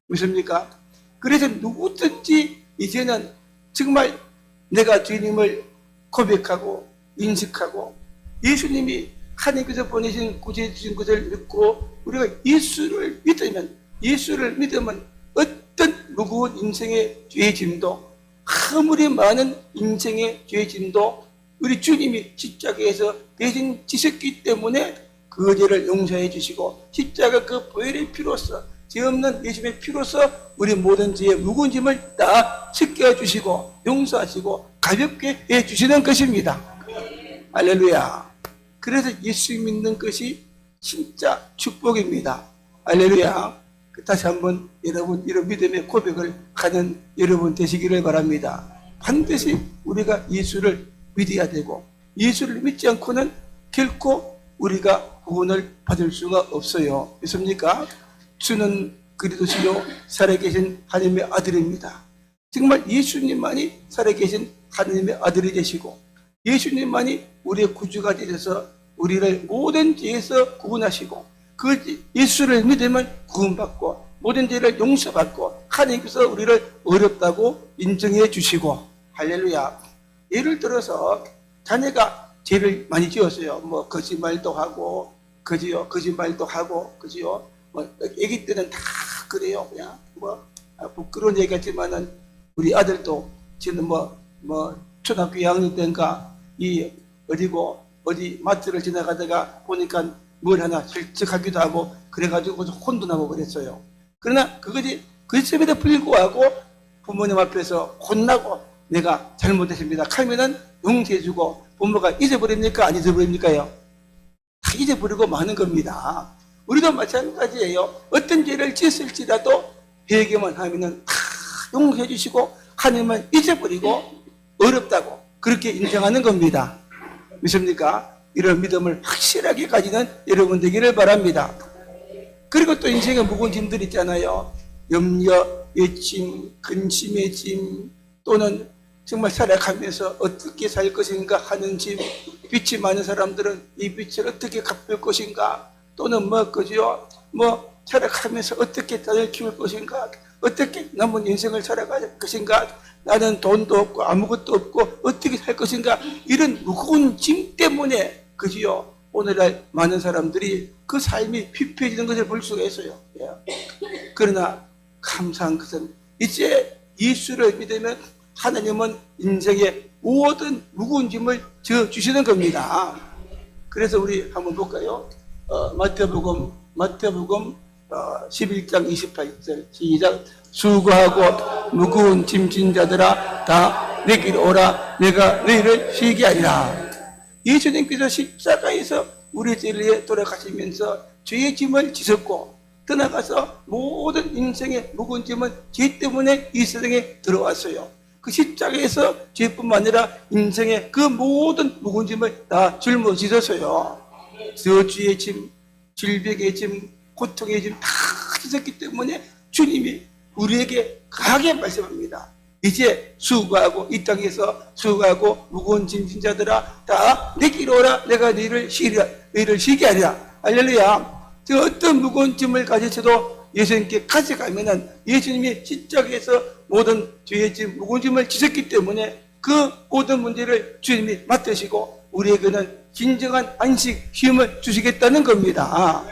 무엇입니까? 그래서 누구든지 이제는 정말 내가 주님을 고백하고 인식하고 예수님이 하나님께서 보내신 구주해 주신 것을 믿고 우리가 예수를 믿으면 어떤 무거운 인생의 죄의 짐도, 아무리 많은 인생의 죄의 짐도 우리 주님이 십자가에서 대신 지셨기 때문에 그 죄를 용서해 주시고, 십자가 그 보혈의 피로서, 죄 없는 예수님의 피로서 우리 모든 죄의 무거운 짐을 다 씻겨 주시고 용서하시고 가볍게 해 주시는 것입니다. 할렐루야. 그래서 예수 믿는 것이 진짜 축복입니다. 할렐루야. 다시 한번 여러분 이런 믿음의 고백을 하는 여러분 되시기를 바랍니다. 반드시 우리가 예수를 믿어야 되고 예수를 믿지 않고는 결코 우리가 구원을 받을 수가 없어요. 믿습니까? 주는 그리스도시요 살아계신 하나님의 아들입니다. 정말 예수님만이 살아계신 하나님의 아들이 되시고 예수님만이 우리의 구주가 되셔서 우리를 모든 죄에서 구원하시고 그 예수를 믿으면 구원받고 모든 죄를 용서받고 하나님께서 우리를 어렵다고 인정해 주시고 할렐루야. 예를 들어서 자녀가 죄를 많이 지었어요. 뭐 거짓말도 하고 거짓말도 하고 그지요. 뭐 아기 때는 다 그래요. 그냥 뭐 부끄러운 얘기 같지만은 우리 아들도 지금 뭐 초등학교 2학년 때인가 이 어디 마트를 지나가다가 보니까 뭘 하나 설득하기도 하고 그래가지고 혼도 나고 그랬어요. 그러나 그것이 그것에도 불구하고 부모님 앞에서 혼나고 내가 잘못했습니다 하면은 용서해주고 부모가 잊어버립니까? 안 잊어버립니까요? 다 잊어버리고 마는 겁니다. 우리도 마찬가지예요. 어떤 죄를 지었을지라도 회개만 하면은 다 용서해 주시고 하나님은 잊어버리고 어렵다고 그렇게 인정하는 겁니다. 믿습니까? 이런 믿음을 확실하게 가지는 여러분 되기를 바랍니다. 그리고 또 인생에 무거운 짐들 있잖아요. 염려의 짐, 근심의 짐, 또는 정말 살아가면서 어떻게 살 것인가 하는 짐, 빚이 많은 사람들은 이 빚을 어떻게 갚을 것인가, 또는 그죠? 살아가면서 어떻게 자녀를 키울 것인가, 어떻게 남은 인생을 살아갈 것인가, 나는 돈도 없고 아무것도 없고 어떻게 살 것인가, 이런 무거운 짐 때문에 그지요? 오늘날 많은 사람들이 그 삶이 피폐해지는 것을 볼 수가 있어요. 그러나 감사한 것은 이제 예수를 믿으면 하나님은 인생의 모든 무거운 짐을 져주시는 겁니다. 그래서 우리 한번 볼까요? 마태복음 11장 28절 시작. 수고하고 무거운 짐진 자들아 다 내게로 오라. 내가 너희를 쉬게 하리라. 예수님께서 십자가에서 우리 죄를 위해 돌아가시면서 죄의 짐을 지셨고 떠나가서 모든 인생의 무거운 짐은 죄 때문에 이 세상에 들어왔어요. 그 십자가에서 죄뿐만 아니라 인생의 그 모든 무거운 짐을 다 짊어지셨어요. 저주의 짐, 질병의 짐, 고통의 짐 다 지셨기 때문에 주님이 우리에게 강하게 말씀합니다. 이제 수고하고 이 땅에서 수고하고 무거운 짐진 자들아 다 내게로 오라. 내가 너희를 쉬게 하리라. 할렐루야. 어떤 무거운 짐을 가지셔도 예수님께 가져가면은 예수님이 십자가에서 모든 죄의 짐, 무거운 짐을 지셨기 때문에 그 모든 문제를 주님이 맡으시고 우리에게는 진정한 안식, 쉼을 주시겠다는 겁니다.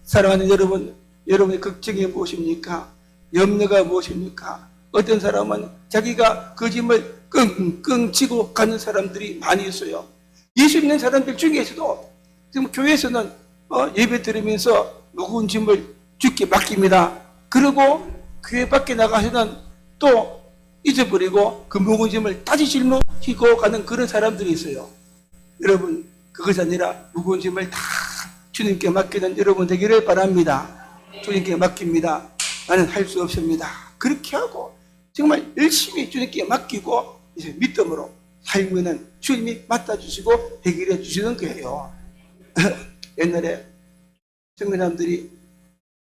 사랑하는 여러분, 여러분의 걱정이 무엇입니까? 염려가 무엇입니까? 어떤 사람은 자기가 그 짐을 끙끙 지고 가는 사람들이 많이 있어요. 예수 믿는 사람들 중에서도 지금 교회에서는 예배 드리면서 무거운 짐을 주께 맡깁니다. 그리고 교회 밖에 나가서는 또 잊어버리고 그 무거운 짐을 다시 짊어지고 가는 그런 사람들이 있어요. 여러분, 그것이 아니라 무거운 짐을 다 주님께 맡기는 여러분 되기를 바랍니다. 주님께 맡깁니다. 나는 할 수 없습니다. 그렇게 하고 정말 열심히 주님께 맡기고 이제 믿음으로 살면은 주님이 맡아주시고 해결해 주시는 거예요. 옛날에 청년남들이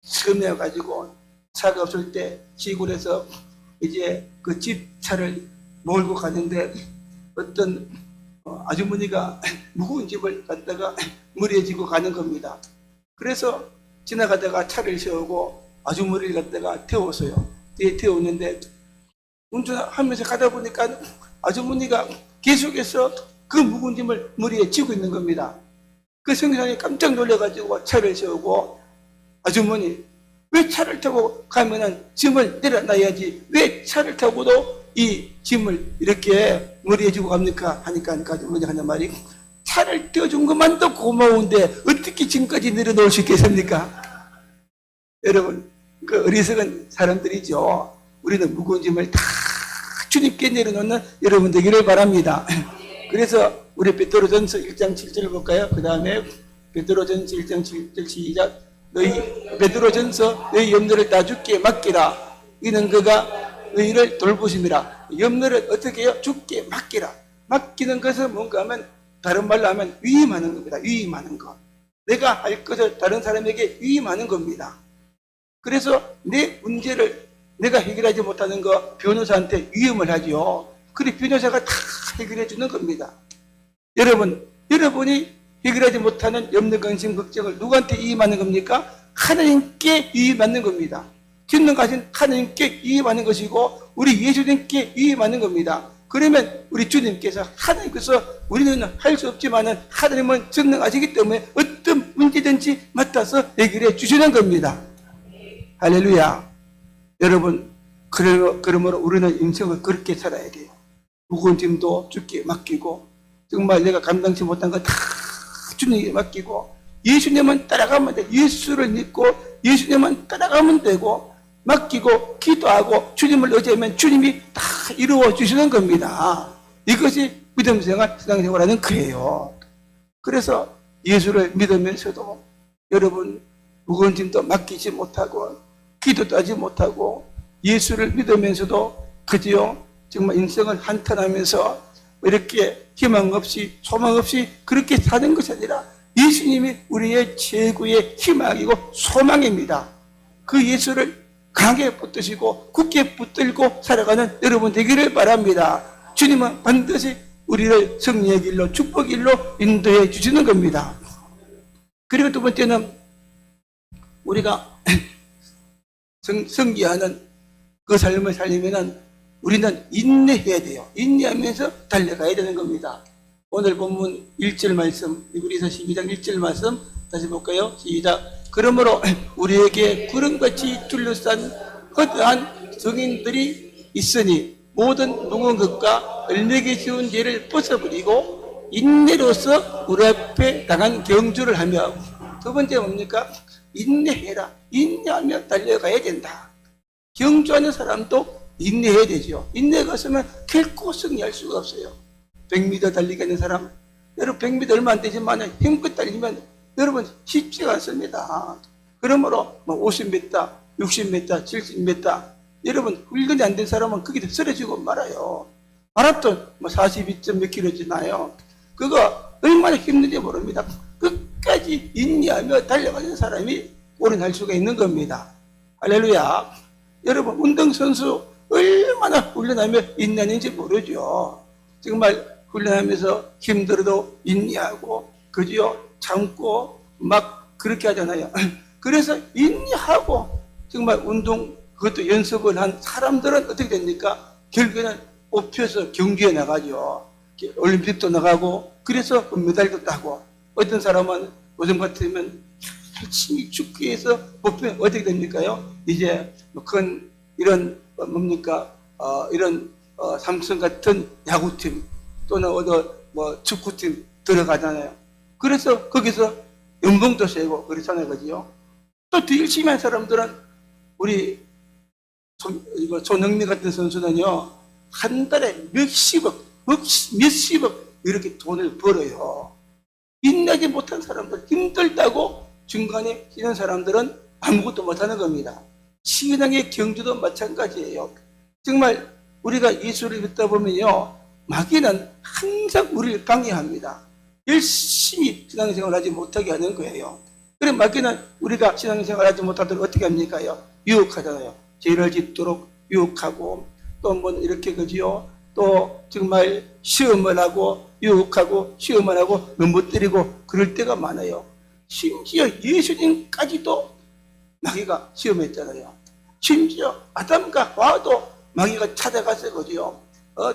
섬에가지고 차가 없을 때 시골에서 이제 그 집차를 몰고 가는데 어떤 아주머니가 무거운 집을 갖다가 머리에 지고 가는 겁니다. 그래서 지나가다가 차를 세우고 아주머니를 갖다가 태웠어요. 태웠는데 운전하면서 가다 보니까 아주머니가 계속해서 그 무거운 짐을 머리에 지고 있는 겁니다. 그 성경이 깜짝 놀라가지고 차를 세우고 아주머니, 왜 차를 타고 가면은 짐을 내려놔야지 왜 차를 타고도 이 짐을 이렇게 머리에 지고 갑니까? 하니까 아주머니가 하는 말이, 차를 떼어준 것만도 고마운데 어떻게 짐까지 내려놓을 수 있겠습니까? 여러분, 그 어리석은 사람들이죠. 우리는 무거운 짐을 다 주님께 내려놓는 여러분 되기를 바랍니다. 그래서 우리 베드로전서 1장 7절을 볼까요? 그 다음에 베드로전서 1장 7절 시작. 베드로전서 너희 염려를 다 주께 맡기라. 이는 그가 너희를 돌보심이라. 염려를 어떻게 해요? 주께 맡기라. 맡기는 것은 뭔가 하면 다른 말로 하면 위임하는 겁니다. 위임하는 것. 내가 할 것을 다른 사람에게 위임하는 겁니다. 그래서 내 문제를 내가 해결하지 못하는 거 변호사한테 위임을 하죠. 그리 변호사가 다 해결해 주는 겁니다. 여러분이 해결하지 못하는 염려, 근심, 걱정을 누구한테 이임하는 겁니까? 하나님께 이임하는 겁니다. 전능하신 하나님께 이임하는 것이고 우리 예수님께 이임하는 겁니다. 그러면 우리 주님께서 하나님께서 우리는 할 수 없지만은 하나님은 전능하시기 때문에 어떤 문제든지 맡아서 해결해 주시는 겁니다. 할렐루야. 여러분, 그러므로 우리는 인생을 그렇게 살아야 돼요. 무거운 짐도 주께 맡기고 정말 내가 감당치 못한 거 다 주님께 맡기고 예수님만 따라가면 돼. 예수를 믿고 예수님만 따라가면 되고 맡기고 기도하고 주님을 의지하면 주님이 다 이루어 주시는 겁니다. 이것이 믿음생활, 신앙생활하는 거예요. 그래서 예수를 믿으면서도 여러분 무거운 짐도 맡기지 못하고 기도도 하지 못하고 예수를 믿으면서도 그저 정말 인생을 한탄하면서 이렇게 희망 없이 소망 없이 그렇게 사는 것이 아니라 예수님이 우리의 최고의 희망이고 소망입니다. 그 예수를 강하게 붙드시고 굳게 붙들고 살아가는 여러분 되기를 바랍니다. 주님은 반드시 우리를 승리의 길로 축복의 길로 인도해 주시는 겁니다. 그리고 두 번째는 우리가 성기하는 그 삶을 살려면 우리는 인내해야 돼요. 인내하면서 달려가야 되는 겁니다. 오늘 본문 1절 말씀, 히브리서 12장 1절 말씀 다시 볼까요? 시작. 그러므로 우리에게 구름같이 둘러싼 거대한 증인들이 있으니 모든 무거운 것과 얼매기 쉬운 죄를 벗어버리고 인내로서 우리 앞에 당한 경주를 하며, 두 번째 뭡니까? 인내해라. 인내하며 달려가야 된다. 경주하는 사람도 인내해야 되죠. 인내가 없으면 결코 승리할 수가 없어요. 100m 달리기 하는 사람, 여러분 100m 얼마 안 되지만 힘껏 달리면 여러분 쉽지가 않습니다. 그러므로 50m, 60m, 70m 여러분 훈련이 안 된 사람은 거기서 쓰러지고 말아요. 마라톤 42점 몇 킬로 지나요. 그거 얼마나 힘든지 모릅니다. 끝까지 인내하며 달려가는 사람이 올인할 수가 있는 겁니다. 할렐루야. 여러분 운동선수 얼마나 훈련하며 인내하는지 모르죠. 정말 훈련하면서 힘들어도 인내하고 그지요 참고 막 그렇게 하잖아요. 그래서 인내하고 정말 운동 그것도 연습을 한 사람들은 어떻게 됩니까? 결국에는 뽑혀서 경기에 나가죠. 올림픽도 나가고 그래서 금메달도 따고, 어떤 사람은 요즘 같으면 열심히 축구해서 뽑히면 어떻게 됩니까요? 이제 큰 이런 뭡니까 이런 삼성 같은 야구팀 또는 축구팀 들어가잖아요. 그래서 거기서 연봉도 세고 그렇잖아요, 그지요? 또 더 열심히 한 사람들은 우리 손흥민 같은 선수는요, 한 달에 몇십억 이렇게 돈을 벌어요. 인내하지 못한 사람들, 힘들다고 중간에 쉬는 사람들은 아무것도 못하는 겁니다. 신앙의 경주도 마찬가지예요. 정말 우리가 예수를 믿다 보면요, 마귀는 항상 우리를 방해합니다. 열심히 신앙생활을 하지 못하게 하는 거예요. 그래 마귀는 우리가 신앙생활을 하지 못하도록 어떻게 합니까요? 유혹하잖아요. 죄를 짓도록 유혹하고, 또 뭐 이렇게 그지요. 또 정말 시험을 하고 유혹하고 시험을 하고 넘어뜨리고 그럴 때가 많아요. 심지어 예수님까지도 마귀가 시험했잖아요. 심지어 아담과 하와도 마귀가 찾아가서 그지요.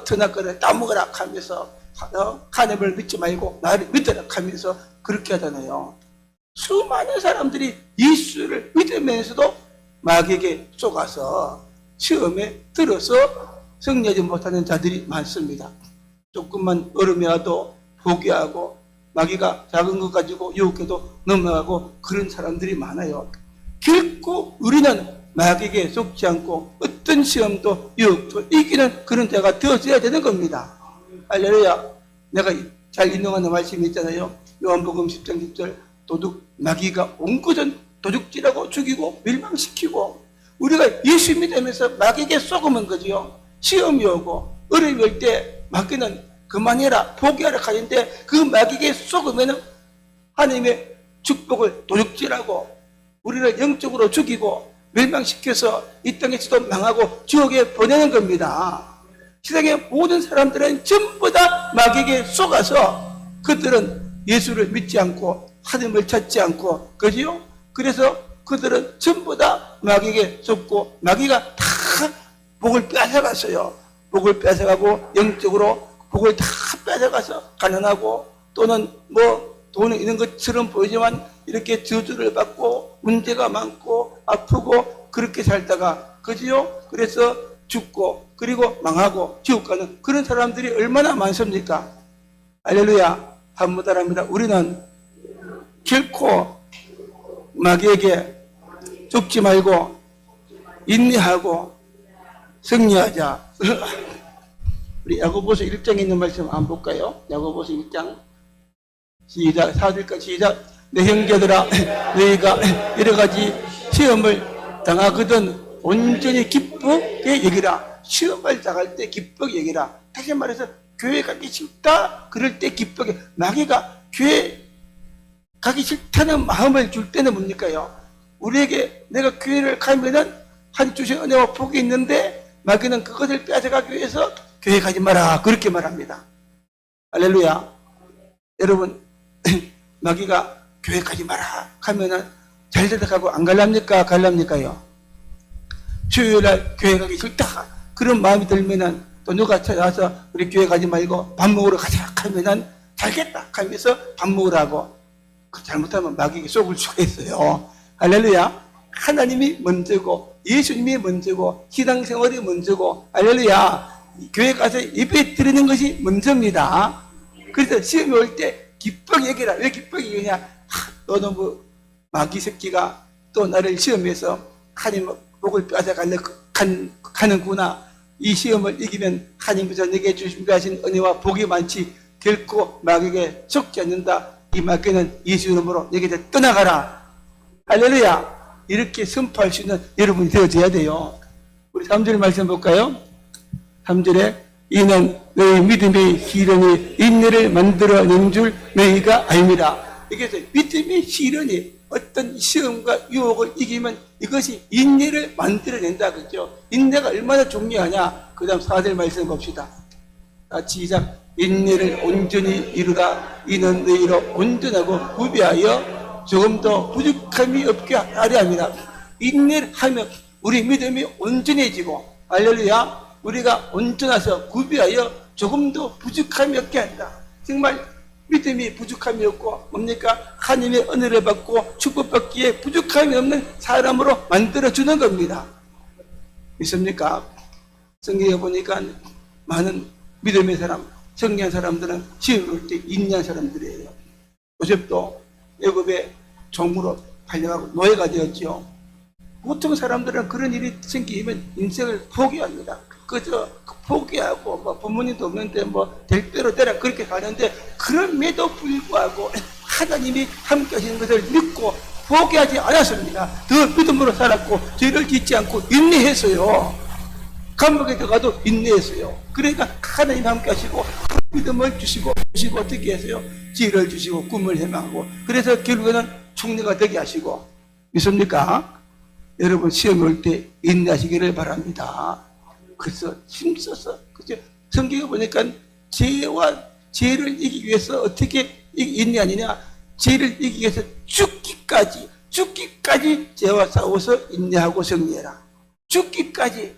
터나거라 따먹으라 하면서 하나님을 믿지 말고 나를 믿으라 하면서 그렇게 하잖아요. 수많은 사람들이 예수를 믿으면서도 마귀에게 속아서 시험에 들어서 승리하지 못하는 자들이 많습니다. 조금만 어려움이 와도 포기하고 마귀가 작은 것 가지고 유혹해도 넘어가고 그런 사람들이 많아요. 결코 우리는 마귀에게 속지 않고 어떤 시험도 유혹도 이기는 그런 자가 되어져야 되는 겁니다. 할렐루야. 내가 잘 인용하는 말씀이 있잖아요. 요한복음 10장 10절 마귀가 온것은 도둑질하고 죽이고 멸망시키고, 우리가 예수 믿으면서 마귀에게 속으면 거지요. 시험이 오고 어려움이 올 때 마귀는 그만해라 포기하라 하는데 그 마귀에게 속으면 하나님의 축복을 도둑질하고 우리를 영적으로 죽이고 멸망시켜서 이 땅에서도 망하고 지옥에 보내는 겁니다. 세상의 모든 사람들은 전부 다 마귀에게 속아서 그들은 예수를 믿지 않고 하나님을 찾지 않고, 그지요? 그래서 그들은 전부 다 마귀에게 속고 마귀가 다 복을 뺏어갔어요. 복을 뺏어가고 영적으로 복을 다 뺏어가서 가난하고, 또는 뭐 돈이 있는 것처럼 보이지만 이렇게 저주를 받고 문제가 많고 아프고 그렇게 살다가, 그지요? 그래서 죽고 그리고 망하고 지옥 가는 그런 사람들이 얼마나 많습니까? 할렐루야. 한무다랍니다. 우리는 결코 마귀에게 죽지 말고 인내하고 승리하자. 우리 야고보서 1장에 있는 말씀 한번 볼까요? 야고보서 1장 시작. 4절까지 시작. 내 형제들아, 너희가 여러 가지 시험을 당하거든 온전히 기쁘게 여기라. 시험을 당할 때 기쁘게 여기라. 다시 말해서 교회 가기 싫다 그럴 때 기쁘게. 마귀가 교회 가기 싫다는 마음을 줄 때는 뭡니까요? 우리에게 내가 교회를 가면은 한 주신 은혜와 복이 있는데 마귀는 그것을 빼앗아가기 위해서 교회 가지 마라 그렇게 말합니다. 할렐루야. 여러분, 마귀가 교회 가지 마라 하면은 잘 대답하고 안 갈랍니까? 갈랍니까요? 수요일날 교회 가기 싫다 그런 마음이 들면은 또 누가 찾아와서 우리 교회 가지 말고 밥 먹으러 가자 하면은 잘겠다 하면서 밥 먹으러 하고, 잘못하면 마귀에게 속을 수가 있어요. 할렐루야. 하나님이 먼저고 예수님이 먼저고 신앙생활이 먼저고, 할렐루야. 교회 가서 예배 드리는 것이 먼저입니다. 그래서 시험이 올 때 기쁘게 얘기해라. 왜 기쁘게 얘기하냐? 너는 뭐 마귀 새끼가 또 나를 시험해서 하나님 복을 뺏어가는구나. 이 시험을 이기면 하나님께서 내게 준비하신 은혜와 복이 많지 결코 마귀에게 속지 않는다. 이 마귀는 예수 이름으로 내게 떠나가라. 할렐루야. 이렇게 선포할 수 있는 여러분이 되어져야 돼요. 우리 3절 말씀 볼까요? 3절에 이는 너희 믿음의 시련이 인내를 만들어낸 줄 너희가 알미라. 여기서 믿음의 시련이 어떤 시험과 유혹을 이기면 이것이 인내를 만들어낸다. 그죠? 인내가 얼마나 중요하냐. 그 다음 4절 말씀 봅시다. 같이 시작. 인내를 온전히 이루라. 이는 너희로 온전하고 구비하여 조금 더 부족함이 없게 하려 합니다. 인내를 하면 우리 믿음이 온전해지고, 할렐루야. 우리가 온전해서 구비하여 조금 더 부족함이 없게 한다. 정말 믿음이 부족함이 없고 뭡니까? 하나님의 은혜를 받고 축복받기에 부족함이 없는 사람으로 만들어주는 겁니다. 믿습니까? 성경에 보니까 많은 믿음의 사람, 성리한 사람들은 시험을 올 때 인내한 사람들이에요. 요셉도 애굽의 종으로 팔려가고 노예가 되었죠. 보통 사람들은 그런 일이 생기면 인생을 포기합니다. 그저 포기하고 뭐 부모님도 없는데 뭐 될 대로 되라 그렇게 가는데, 그럼에도 불구하고 하나님이 함께 하시는 것을 믿고 포기하지 않았습니다. 더 믿음으로 살았고 죄를 짓지 않고 인내했어요. 감옥에 들어가도 인내했어요. 그러니까 하나님 함께 하시고 믿음을 주시고 어떻게 했어요? 지혜를 주시고 꿈을 해망하고, 그래서 결국에는 총리가 되게 하시고. 믿습니까? 여러분, 시험이 올 때 인내하시기를 바랍니다. 그래서 힘써서, 그죠? 성경에 보니까 죄를 이기기 위해서 어떻게 인내하느냐? 죄를 이기기 위해서 죽기까지 죄와 싸워서 인내하고 승리해라. 죽기까지.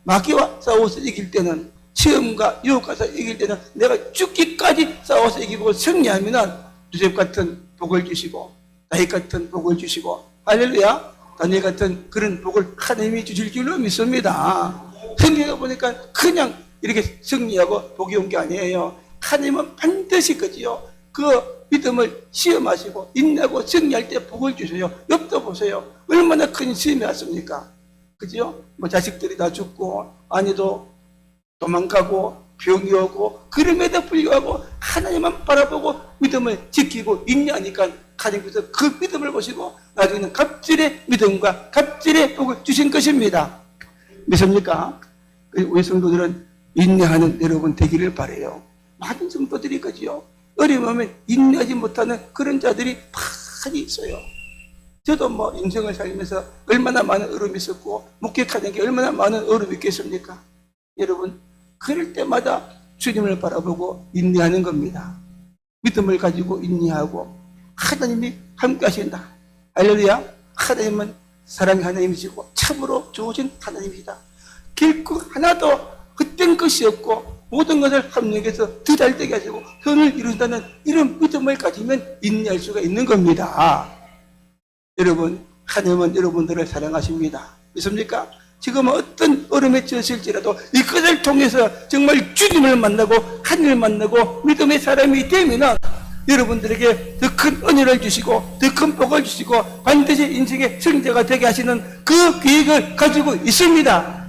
마귀와 싸워서 이길 때는, 시험과 유혹과서 이길 때는 내가 죽기까지 싸워서 이기고 승리하면은 요셉 같은 복을 주시고 다윗 같은 복을 주시고, 할렐루야. 다니엘 같은 그런 복을 하나님이 주실 줄로 믿습니다. 성경에 보니까 그냥 이렇게 승리하고 복이 온 게 아니에요. 하나님은 반드시 그지요. 그 믿음을 시험하시고 인내하고 승리할 때 복을 주세요. 옆도 보세요. 얼마나 큰 시험이 왔습니까? 그지요? 뭐 자식들이 다 죽고 아니도 도망가고 병이 오고, 그럼에도 불구하고 하나님만 바라보고 믿음을 지키고 인내하니까 하나님께서 그 믿음을 보시고 나중에는 갑질의 믿음과 갑질의 복을 주신 것입니다. 믿습니까? 우리 성도들은 인내하는 여러분 되기를 바라요. 많은 성도들이 그지요. 어려우면 인내하지 못하는 그런 자들이 많이 있어요. 저도 뭐 인생을 살면서 얼마나 많은 어려움이 있었고 목격하는 게 얼마나 많은 어려움이 있겠습니까? 여러분, 그럴 때마다 주님을 바라보고 인내하는 겁니다. 믿음을 가지고 인내하고 하나님이 함께 하신다. 할렐루야. 하나님은 사랑의 하나님이시고 참으로 좋으신 하나님이다. 결코 하나도 헛된 것이 없고 모든 것을 합력해서 더 잘되게 하시고 선을 이룬다는 이런 믿음을 가지면 인내할 수가 있는 겁니다. 여러분, 하나님은 여러분들을 사랑하십니다. 믿습니까? 지금 어떤 어려움에 처하실지라도 이것을 통해서 정말 주님을 만나고 하나님을 만나고 믿음의 사람이 되면 여러분들에게 더 큰 은혜를 주시고 더 큰 복을 주시고 반드시 인생의 승자가 되게 하시는 그 계획을 가지고 있습니다.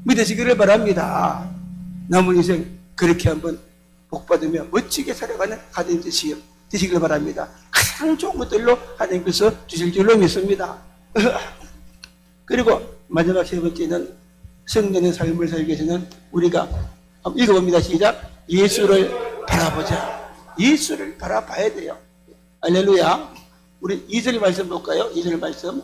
믿으시기를 바랍니다. 남은 인생 그렇게 한번 복받으며 멋지게 살아가는 하나님 되시기를 바랍니다. 가장 좋은 것들로 하나님께서 주실 줄로 믿습니다. 그리고 마지막 세 번째는 성령의 삶을 살기 위해서는 우리가 한번 읽어봅니다. 시작. 예수를 바라보자. 예수를 바라봐야 돼요. 할렐루야. 우리 2절 말씀 볼까요? 2절 말씀.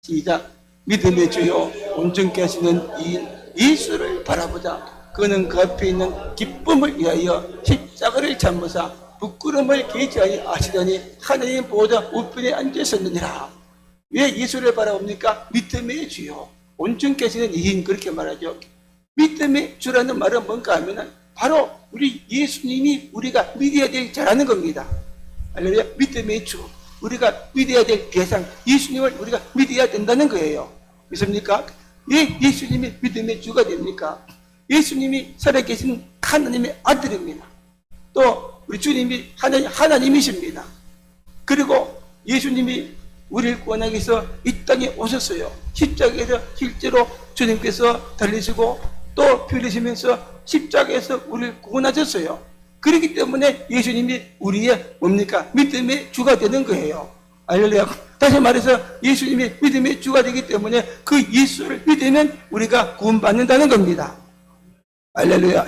시작. 믿음의 주요 온전케 하시는 이 예수를 바라보자. 그는 그 앞에 있는 기쁨을 위하여 십자가를 참으사 부끄러움을 개지하여 하시더니 하나님 보호자 우편에 앉으셨느니라. 왜 예수를 바라봅니까? 믿음의 주요 온전케 하시는 이인, 그렇게 말하죠. 믿음의 주라는 말은 뭔가 하면은 바로 우리 예수님이 우리가 믿어야 될 자라는 겁니다. 할렐루야. 믿음의 주, 우리가 믿어야 될 대상, 예수님을 우리가 믿어야 된다는 거예요. 믿습니까? 왜 예수님이 믿음의 주가 됩니까? 예수님이 살아계신 하나님의 아들입니다. 또 우리 주님이 하나님이십니다. 그리고 예수님이 우리를 구원하기 위해서 이 땅에 오셨어요. 십자가에서 실제로 주님께서 달리시고 또 피 흘리시면서 십자가에서 우리를 구원하셨어요. 그렇기 때문에 예수님이 우리의 뭡니까? 믿음의 주가 되는 거예요. 할렐루야. 다시 말해서 예수님이 믿음의 주가 되기 때문에 그 예수를 믿으면 우리가 구원받는다는 겁니다. 할렐루야.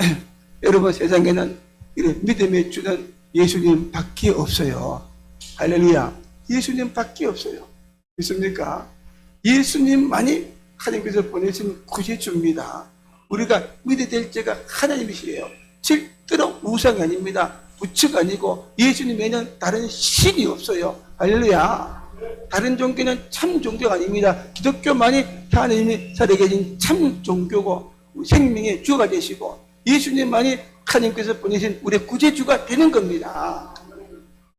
여러분, 세상에는 이런 믿음의 주는 예수님 밖에 없어요. 할렐루야. 예수님 밖에 없어요. 믿습니까? 예수님만이 하나님께서 보내신 구세주입니다. 우리가 믿어야 될 자가 하나님이시에요. 절대로 우상이 아닙니다. 부처가 아니고 예수님에는 다른 신이 없어요. 할렐루야. 다른 종교는 참 종교가 아닙니다. 기독교만이 하나님이 살아계신 참 종교고 생명의 주가 되시고 예수님만이 하나님께서 보내신 우리의 구제주가 되는 겁니다.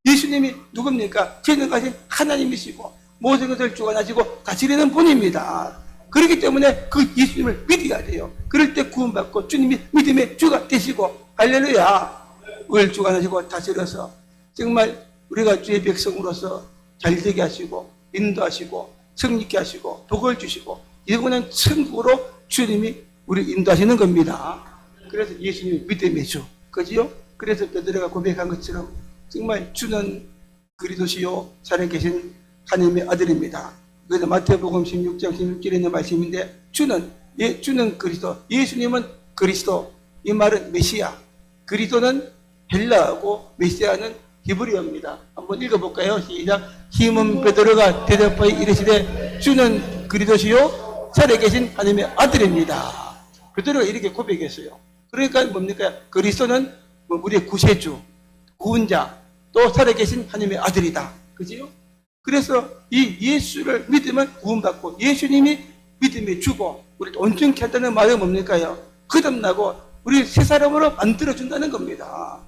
예수님이 누굽니까? 전능하신 하나님이시고 모든 것을 주관하시고 다스리는 분입니다. 그렇기 때문에 그 예수님을 믿어야 돼요. 그럴 때 구원받고 주님이 믿음의 주가 되시고 할렐루야. 우리를 주관하시고 다스려서 정말 우리가 주의 백성으로서 잘되게 하시고 인도하시고 성립케 하시고 복을 주시고 이거는 천국으로 주님이 우리 인도하시는 겁니다. 그래서 예수님이 믿음의 주, 그지요? 그래서 베드로가 고백한 것처럼 정말 주는 그리스도시요 살아계신 하나님의 아들입니다. 그래서 마태복음 16장 16절에 있는 말씀인데 주는 그리스도, 예수님은 그리스도, 이 말은 메시아. 그리스도는 헬라어고 메시아는 히브리어입니다. 한번 읽어볼까요? 시작. 시몬 베드로가 대답하여 이르시되 주는 그리스도시요 살아계신 하나님의 아들입니다. 베드로가 이렇게 고백했어요. 그러니까 뭡니까? 그리스도는 우리의 구세주, 구원자, 또 살아계신 하나님의 아들이다. 그지요? 그래서 이 예수를 믿으면 구원받고 예수님이 믿음의 주고 우리를 온전케 한다는 말은 뭡니까요? 거듭나고 우리 새 사람으로 만들어준다는 겁니다.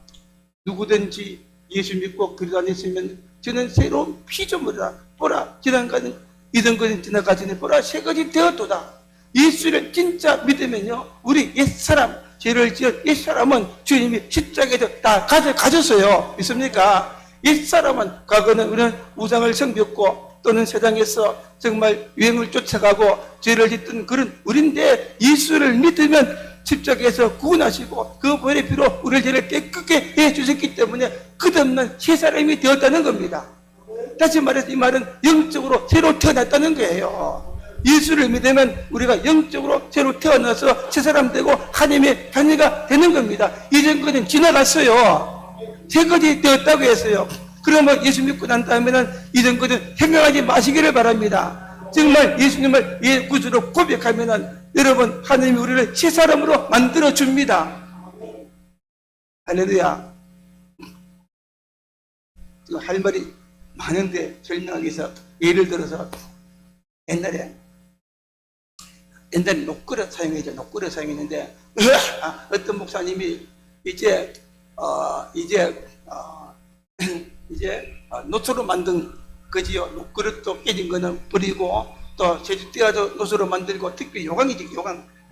누구든지 예수 믿고 그리스도 안에 있으면 저는 새로운 피조물이라. 보라, 지난가는 이전 것은 지나가지니 보라, 새 것이 되었도다. 예수를 진짜 믿으면요, 우리 옛사람, 죄를 지은 옛사람은 주님이 십자가에서 다 가졌어요. 믿습니까? 옛사람은 과거는 우리는 우상을 섬겼고 또는 세상에서 정말 유행을 쫓아가고 죄를 짓던 그런 우리인데 예수를 믿으면 십자가에서 구원하시고 그 보혈의 피로 우리의 죄를 깨끗게 해주셨기 때문에 끝없는 새 사람이 되었다는 겁니다. 다시 말해서 이 말은 영적으로 새로 태어났다는 거예요. 예수를 믿으면 우리가 영적으로 새로 태어나서 새 사람 되고 하나님의 자녀가 되는 겁니다. 이전 것은 지나갔어요. 새 것이 되었다고 했어요. 그러면 예수 믿고 난 다음에는 이전 것은 생각하지 마시기를 바랍니다. 정말 예수님을 구주로 고백하면은 여러분 하나님이 우리를 새 사람으로 만들어 줍니다. 할렐루야. 지금 할 말이 많은데 설명하기 위해서 예를 들어서 옛날에 녹그릇 사용했죠. 녹그릇 사용했는데 어떤 목사님이 이제 노초로 만든 거지요. 녹그릇도 깨진 거는 버리고 또 제주띠아도 노수로 만들고 특히 요강이지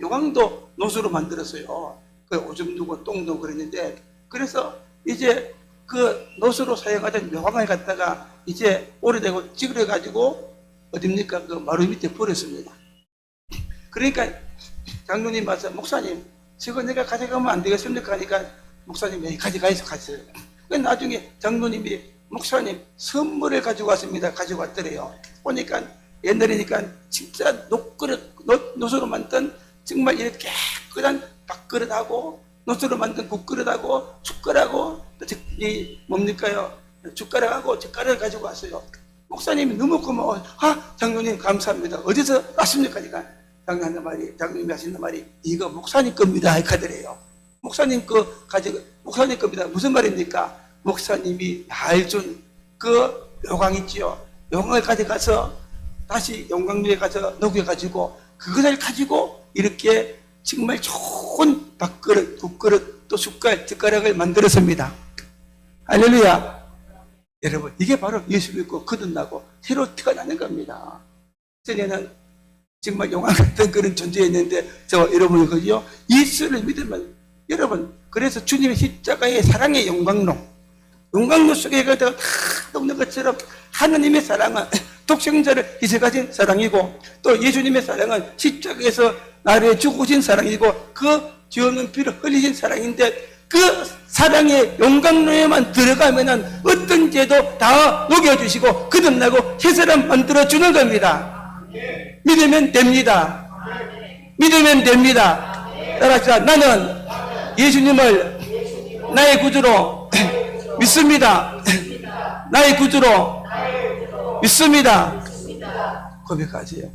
요강도 노수로 만들었어요. 그 오줌 누고 똥 누고 그랬는데 그래서 이제 그 노수로 사용하던 요강을 갖다가 이제 오래되고 찌그러 가지고 어딥니까 그 마루 밑에 버렸습니다. 그러니까 장로님 와서 목사님 저거 내가 가져가면 안 되겠습니까 하니까 목사님이 가져가서 갔어요. 나중에 장로님이 목사님 선물을 가지고 왔습니다. 가지고 왔더래요. 보니까 옛날이니까 진짜 노수로 만든 정말 이렇게 깨끗한 밥그릇하고 노수로 만든 국그릇하고 숟가락하고 뭡니까요? 숟가락하고 젓가락을 가지고 왔어요. 목사님이 너무 고마워. 장로님 감사합니다. 어디서 왔습니까? 그러니까 장로님이 하시는 말이 이거 목사님 겁니다. 하더래요. 목사님 겁니다. 무슨 말입니까? 목사님이 날 준 그 요강 있지요. 요강을 가져가서 다시 용광로에 가서 녹여가지고 그것을 가지고 이렇게 정말 좋은 밥그릇, 국그릇, 또 숟가락을 만들었습니다. 할렐루야. 여러분 이게 바로 예수 믿고 거듭나고 새로 태어나는 겁니다. 전에는 정말 용왕 같은 그런 존재였는데 저 여러분이 그죠? 예수를 믿으면 여러분 그래서 주님의 십자가의 사랑의 용광로 속에 다 녹는 것처럼 하느님의 사랑은 독생자를 희생하신 사랑이고 또 예수님의 사랑은 십자가에서 나를 죽으신 사랑이고 그 죄 없는 피를 흘리신 사랑인데 그 사랑의 용광로에만 들어가면은 어떤 죄도 다 녹여주시고 거듭나고 새 사람 만들어주는 겁니다. 믿으면 됩니다. 믿으면 됩니다. 따라합시다. 나는 예수님을 나의 구주로 믿습니다. 나의 구주로 믿습니다. 고백하세요.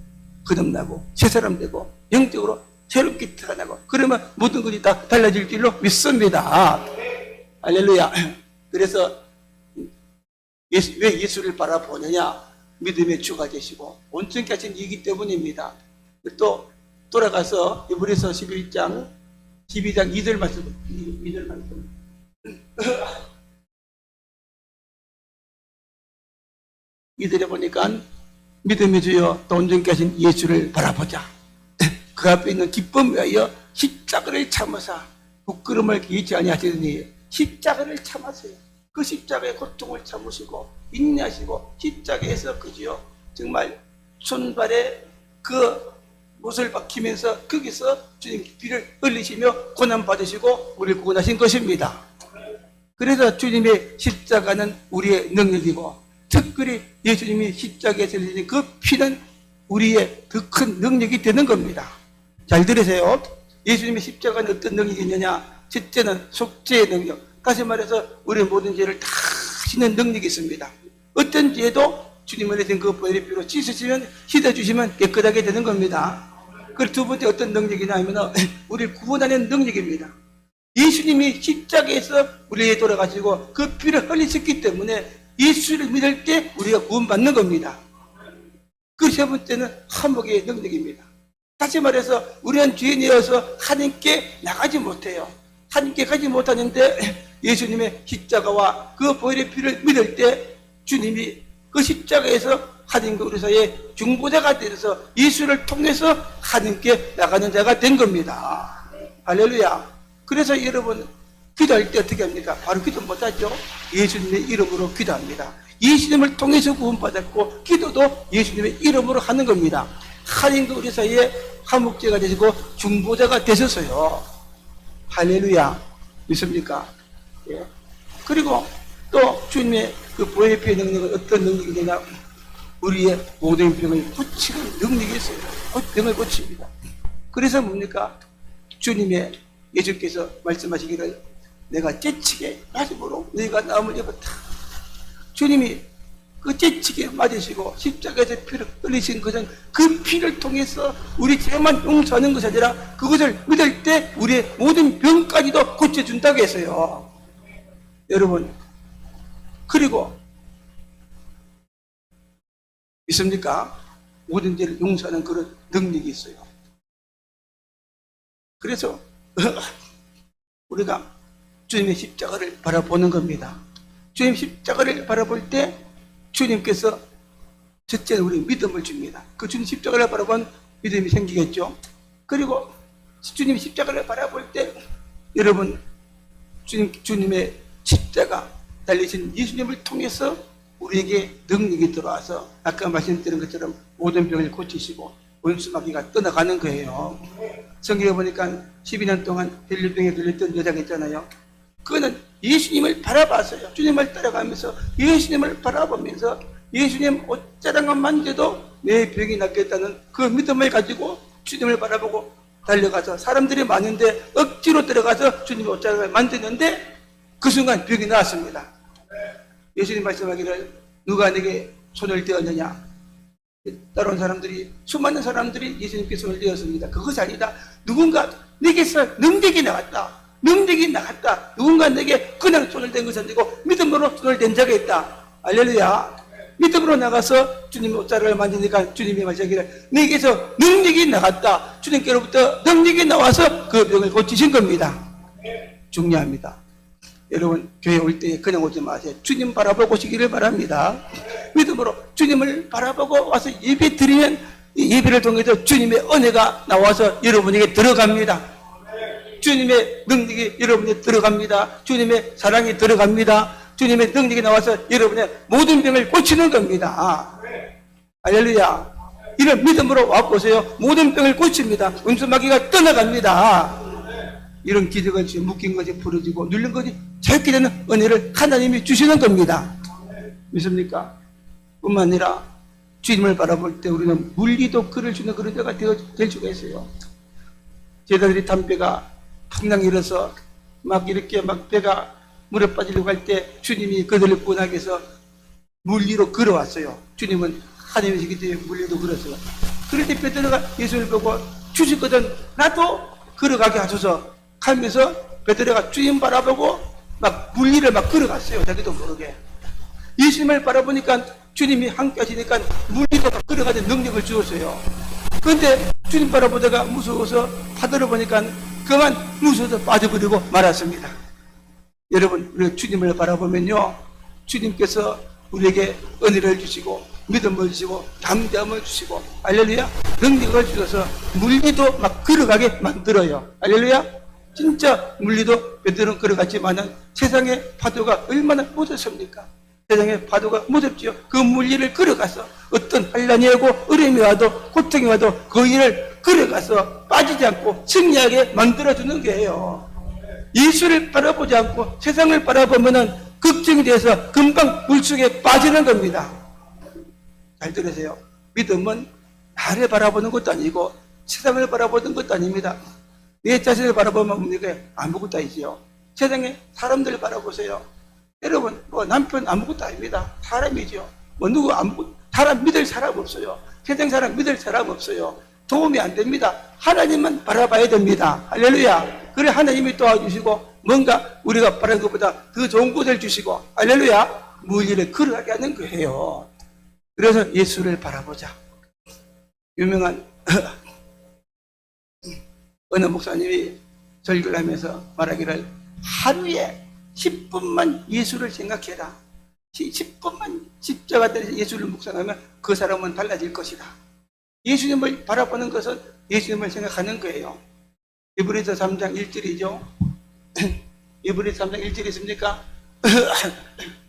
거듭나고 새 사람 되고 영적으로 새롭게 태어나고 그러면 모든 것이 다 달라질 줄로 믿습니다. 할렐루야. 그래서 왜 예수를 바라보느냐? 믿음의 주가 되시고 온전케 하신 이기 때문입니다. 또 돌아가서 히브리서 12장 2절 말씀 이들에 보니까 믿음의 주여 또 온전케 하신 예수를 바라보자. 그 앞에 있는 기쁨 위하여 십자가를 참으사 부끄러움을 기치 아니하시더니 십자가를 참았어요. 그 십자가의 고통을 참으시고 인내하시고 십자가에서 그지요 정말 손발에 그 못을 박히면서 거기서 주님 피를 흘리시며 고난 받으시고 우리를 구원하신 것입니다. 그래서 주님의 십자가는 우리의 능력이고 특별히 예수님이 십자가에서 흘리신 그 피는 우리의 더 큰 능력이 되는 겁니다. 잘 들으세요. 예수님의 십자가는 어떤 능력이 있느냐? 첫째는 속죄의 능력. 다시 말해서 우리의 모든 죄를 다 씻는 능력이 있습니다. 어떤 죄도 주님을 내신 그 보혈의 피로 씻으시면 씻어주시면 깨끗하게 되는 겁니다. 그리고 두 번째 어떤 능력이냐 하면 우리를 구원하는 능력입니다. 예수님이 십자가에서 우리에게 돌아가시고 그 피를 흘리셨기 때문에 예수를 믿을 때 우리가 구원받는 겁니다. 그 세 번째는 화목의 능력입니다. 다시 말해서 우리는 죄인이어서 하나님께 나가지 못해요. 하나님께 가지 못하는데 예수님의 십자가와 그 보혈의 피를 믿을 때 주님이 그 십자가에서 하나님과 우리 사이에 중보자가 되어서 예수를 통해서 하나님께 나가는 자가 된 겁니다. 할렐루야. 그래서 여러분 기도할 때 어떻게 합니까? 바로 기도 못하죠. 예수님의 이름으로 기도합니다. 예수님을 통해서 구원받았고 기도도 예수님의 이름으로 하는 겁니다. 하나님과 우리 사이에 화목제가 되시고 중보자가 되셨어요. 할렐루야. 믿습니까? 예. 그리고 또 주님의 그 보혈의 피의 능력은 어떤 능력이 되냐? 우리의 모든 병을 고치는 능력이 있어요. 병을 고칩니다. 그래서 뭡니까? 주님의 예수께서 말씀하시기를 내가 재치게 마지막으로 너희가 나음을 입었다. 주님이 끝이치게 맞으시고 십자가에서 피를 흘리신 것은 그 피를 통해서 우리 죄만 용서하는 것이 아니라 그것을 믿을 때 우리의 모든 병까지도 고쳐준다고 했어요. 여러분, 그리고 믿습니까? 모든 죄를 용서하는 그런 능력이 있어요. 그래서 우리가 주님의 십자가를 바라보는 겁니다. 주님 십자가를 바라볼 때 주님께서 첫째는 우리 믿음을 줍니다. 그 주님 십자가를 바라본 믿음이 생기겠죠. 그리고 주님 십자가를 바라볼 때 여러분 주님의 십자가 달리신 예수님을 통해서 우리에게 능력이 들어와서 아까 말씀드린 것처럼 모든 병을 고치시고 원수마귀가 떠나가는 거예요. 성경에 보니까 12년 동안 헬리병에 걸렸던 여자가 있잖아요. 그거는 예수님을 바라봤어요. 주님을 따라가면서 예수님을 바라보면서 예수님 옷자락만 만져도 내 병이 낫겠다는 그 믿음을 가지고 주님을 바라보고 달려가서 사람들이 많은데 억지로 들어가서 주님의 옷자락을 만졌는데 그 순간 병이 나았습니다. 예수님 말씀하기를 누가 내게 손을 떼었느냐? 따라온 사람들이, 수많은 사람들이 예수님께 손을 떼었습니다. 그것이 아니다. 누군가 내게서 능력이 나왔다. 능력이 나갔다. 누군가 내게 그냥 손을 댄 것이 아니고 믿음으로 손을 댄 자가 있다. 할렐루야. 믿음으로 나가서 주님의 옷자락을 만지니까 주님이 말씀하기를 내게서 능력이 나갔다. 주님께로부터 능력이 나와서 그 병을 고치신 겁니다. 중요합니다. 여러분 교회 올 때 그냥 오지 마세요. 주님 바라보고 오시기를 바랍니다. 믿음으로 주님을 바라보고 와서 예배 드리면 이 예배를 통해서 주님의 은혜가 나와서 여러분에게 들어갑니다. 주님의 능력이 여러분에 들어갑니다. 주님의 사랑이 들어갑니다. 주님의 능력이 나와서 여러분의 모든 병을 고치는 겁니다. 할렐루야. 이런 믿음으로 와보세요. 모든 병을 고칩니다. 원수마귀가 떠나갑니다. 이런 기적은 지금 묶인 것이 풀어지고 눌린 것이 자유케 되는 은혜를 하나님이 주시는 겁니다. 믿습니까? 뿐만 아니라 주님을 바라볼 때 우리는 물리도 그를 주는 그런 자가 될 수가 있어요. 제자들이 담배가 풍랑이 일어서 막 이렇게 막 배가 물에 빠지려고 할 때 주님이 그들을 구원하기 위해서 물리로 걸어왔어요. 주님은 하나님이시기 때문에 물리도 걸었어요. 그럴 때 베드로가 예수를 보고 주시거든 나도 걸어가게 하소서 하면서 베드로가 주님 바라보고 막 물리를 막 걸어갔어요. 자기도 모르게. 예수님을 바라보니까 주님이 함께 하시니까 물리도 막 걸어가는 능력을 주었어요. 그런데 주님 바라보다가 무서워서 바다를 보니까 그만 무서워서 빠져버리고 말았습니다. 여러분 우리 주님을 바라보면요 주님께서 우리에게 은혜를 주시고 믿음을 주시고 담대함을 주시고 할렐루야 능력을 주셔서 물리도 막 걸어가게 만들어요. 할렐루야. 진짜 물리도 베드로는 걸어갔지만은 세상의 파도가 얼마나 무섭습니까? 세상의 파도가 무섭지요. 그 물리를 걸어가서 어떤 환난이 오고 어려움이 와도 고통이 와도 그 일을 걸어가서 빠지지 않고 승리하게 만들어주는 거예요. 예수를 바라보지 않고 세상을 바라보면은 걱정이 돼서 금방 물속에 빠지는 겁니다. 잘 들으세요. 믿음은 나를 바라보는 것도 아니고 세상을 바라보는 것도 아닙니다. 내 자신을 바라보면 우리가 아무것도 아니지요. 세상에 사람들을 바라보세요. 여러분 뭐 남편 아무것도 아닙니다. 사람이죠. 뭐 누구 사람 믿을 사람 없어요. 세상 사람 믿을 사람 없어요. 도움이 안 됩니다. 하나님만 바라봐야 됩니다. 할렐루야. 그래 하나님이 도와주시고 뭔가 우리가 바라는 것보다 더 좋은 것을 주시고 할렐루야 물리를 걸어가게 하는 거예요. 그래서 예수를 바라보자. 유명한 어느 목사님이 설교를 하면서 말하기를 하루에 10분만 예수를 생각해라. 10분만 십자가 때려서 예수를 묵상하면 그 사람은 달라질 것이다. 예수님을 바라보는 것은 예수님을 생각하는 거예요. 이브리서 3장 1절이죠. 이브리서 3장 1절이 있습니까?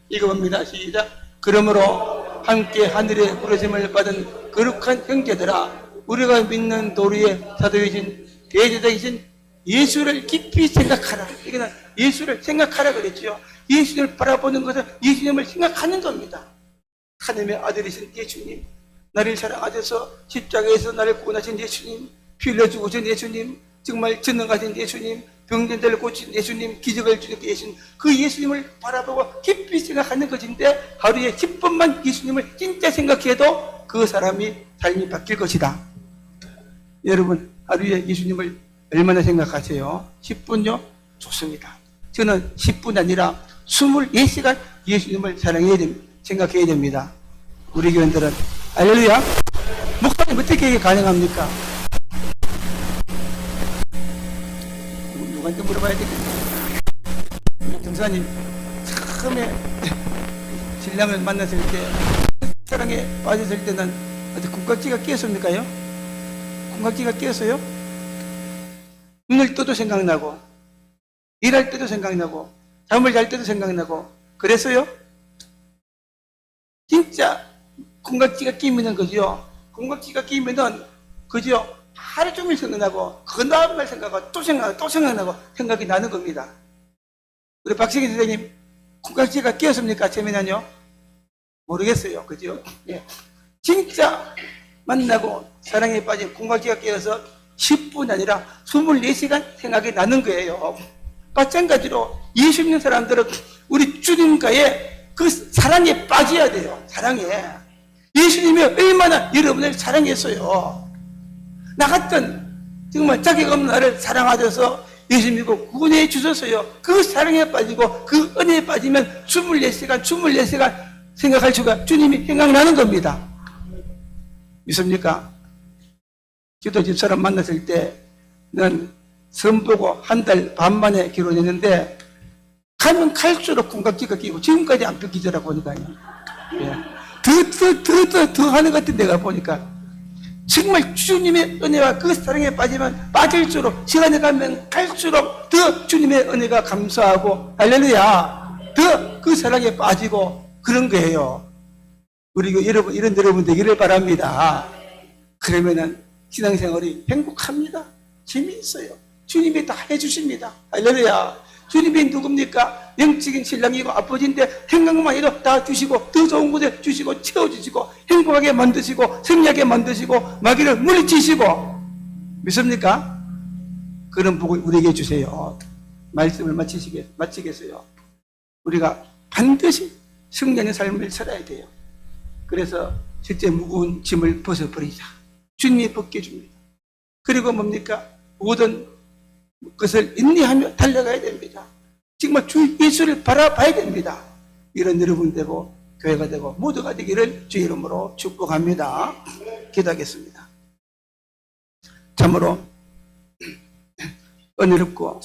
읽어봅니다. 시작. 그러므로 함께 하늘에 부르심을 받은 거룩한 형제들아 우리가 믿는 도리의 사도이신 대제자이신 예수를 깊이 생각하라. 이거는 예수를 생각하라 그랬죠. 예수님을 바라보는 것은 예수님을 생각하는 겁니다. 하나님의 아들이신 예수님, 나를 사랑하셔서 십자가에서 나를 구원하신 예수님, 피 흘려 죽으신 예수님, 정말 전능하신 예수님, 병든자를 고친 예수님, 기적을 주는 예수님, 그 예수님을 바라보고 깊이 생각하는 것인데 하루에 10분만 예수님을 진짜 생각해도 그 사람이 삶이 바뀔 것이다. 여러분 하루에 예수님을 얼마나 생각하세요? 10분요? 좋습니다. 저는 10분 아니라 24시간 예수님을 사랑해야 됩니다. 생각해야 됩니다. 우리 교인들은 할렐루야. 목사님 어떻게 이게 가능합니까? 누구한테 물어봐야 되겠네. 우리 경사님 처음에 신랑을 만났을 때 사랑에 빠졌을 때는 어디 콩깍지가 끼었습니까요? 콩깍지가 끼었어요? 눈을 떠도 생각나고 일할 때도 생각나고 잠을 잘 때도 생각나고 그랬어요? 진짜 콩깍지가 끼면은 그죠? 콩깍지가 끼면은 그죠? 하루 종일 생각나고 그 다음날 생각하고 또 생각나고 또 생각나고 생각이 나는 겁니다. 우리 박승희 선생님 콩깍지가 끼었습니까? 처음에는요? 모르겠어요. 그죠? 예. 진짜 만나고 사랑에 빠진 콩깍지가 끼어서 10분 아니라 24시간 생각이 나는 거예요. 마찬가지로 예수 믿는 사람들은 우리 주님과의 그 사랑에 빠져야 돼요. 사랑에. 예수님이 얼마나 여러분을 사랑했어요. 나 같은 정말 자격 없는 나를 사랑하셔서 예수 믿고 구원해 주셨어요. 그 사랑에 빠지고 그 은혜에 빠지면 24시간 생각할 수가 주님이 생각나는 겁니다. 믿습니까? 기도 집사람 만났을 때 난 선보고 한 달 반 만에 결혼했는데 가면 갈수록 콩깍지가 끼고 지금까지 안 뺏기더라고 보니까요. 예. 더 하는 것 같은 내가 보니까 정말 주님의 은혜와 그 사랑에 빠지면 빠질수록 시간이 가면 갈수록 더 주님의 은혜가 감사하고 할렐루야 더 그 사랑에 빠지고 그런 거예요. 우리 여러분 이런 여러분 되기를 바랍니다. 그러면은 신앙생활이 행복합니다. 재미있어요. 주님이 다 해주십니다. 할렐루야. 주님이 누굽니까? 영적인 신랑이고 아버지인데 생각만 해도 다 주시고 더 좋은 곳에 주시고 채워주시고 행복하게 만드시고 생략하게 만드시고 마귀를 물리치시고 믿습니까? 그런 복을 우리에게 주세요. 말씀을 마치겠어요. 우리가 반드시 승리하는 삶을 살아야 돼요. 그래서 실제 무거운 짐을 벗어버리자. 주님이 벗겨줍니다. 그리고 뭡니까? 모든 것을 인내하며 달려가야 됩니다. 정말 주 예수를 바라봐야 됩니다. 이런 여러분 되고 교회가 되고 모두가 되기를 주 이름으로 축복합니다. 기도하겠습니다. 참으로 은혜롭고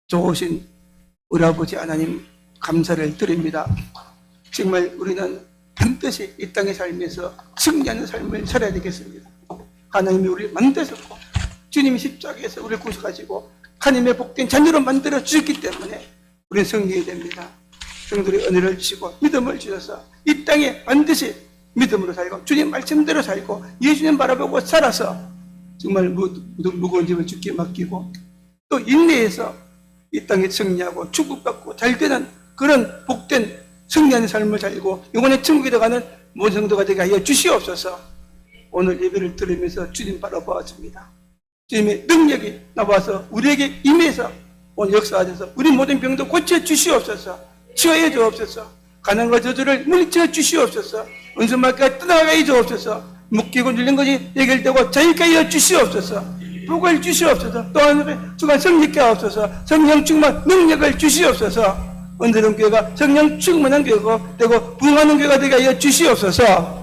좋으신 우리 아버지 하나님 감사를 드립니다. 정말 우리는 반드시 이 땅의 삶에서 승리하는 삶을 살아야 되겠습니다. 하나님이 우리를 만드셨고 주님이 십자가에서 우리를 구속하시고 하나님의 복된 자녀로 만들어 주셨기 때문에 우리는 승리해야 됩니다. 성도들이 은혜를 주시고 믿음을 주셔서 이 땅에 반드시 믿음으로 살고 주님 말씀대로 살고 예수님 바라보고 살아서 정말 무거운 짐을 주께 맡기고 또 인내해서 이 땅에 승리하고 축복받고 잘되는 그런 복된 승리하는 삶을 살고 영원의 천국에 들어가는 모든 성도가 되게 하여 주시옵소서. 오늘 예배를 들으면서 주님 바라보았습니다. 주님의 능력이 나와서 우리에게 임해서 오늘 역사하셔서 우리 모든 병도 고쳐 주시옵소서. 치유해 주옵소서. 가난과 저주를 물리쳐 주시옵소서. 은수마귀가 떠나가게 주옵소서. 묶이고 눌린 것이 해결되고 자유케 하여 주시옵소서. 복을 주시옵소서. 또한 주가 성립케 하옵소서. 성령 충만 능력을 주시옵소서. 오늘은 교회가 성령 충만한 교회가 되고 부흥하는 교회가 되게 하여 주시옵소서.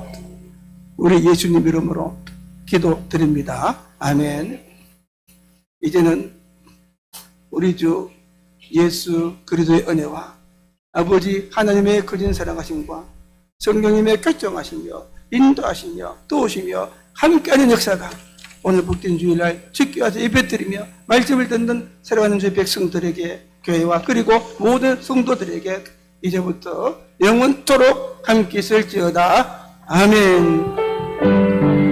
우리 예수님 이름으로 기도드립니다. 아멘. 이제는 우리 주 예수 그리스도의 은혜와 아버지 하나님의 거진 사랑하심과 성령님의 결정하시며 인도하시며 도우시며 함께하는 역사가 오늘 복된 주일날 주께 와서 예배드리며 말씀을 듣는 사랑하는 주의 백성들에게 교회와 그리고 모든 성도들에게 이제부터 영원토록 함께 있을지어다. 아멘.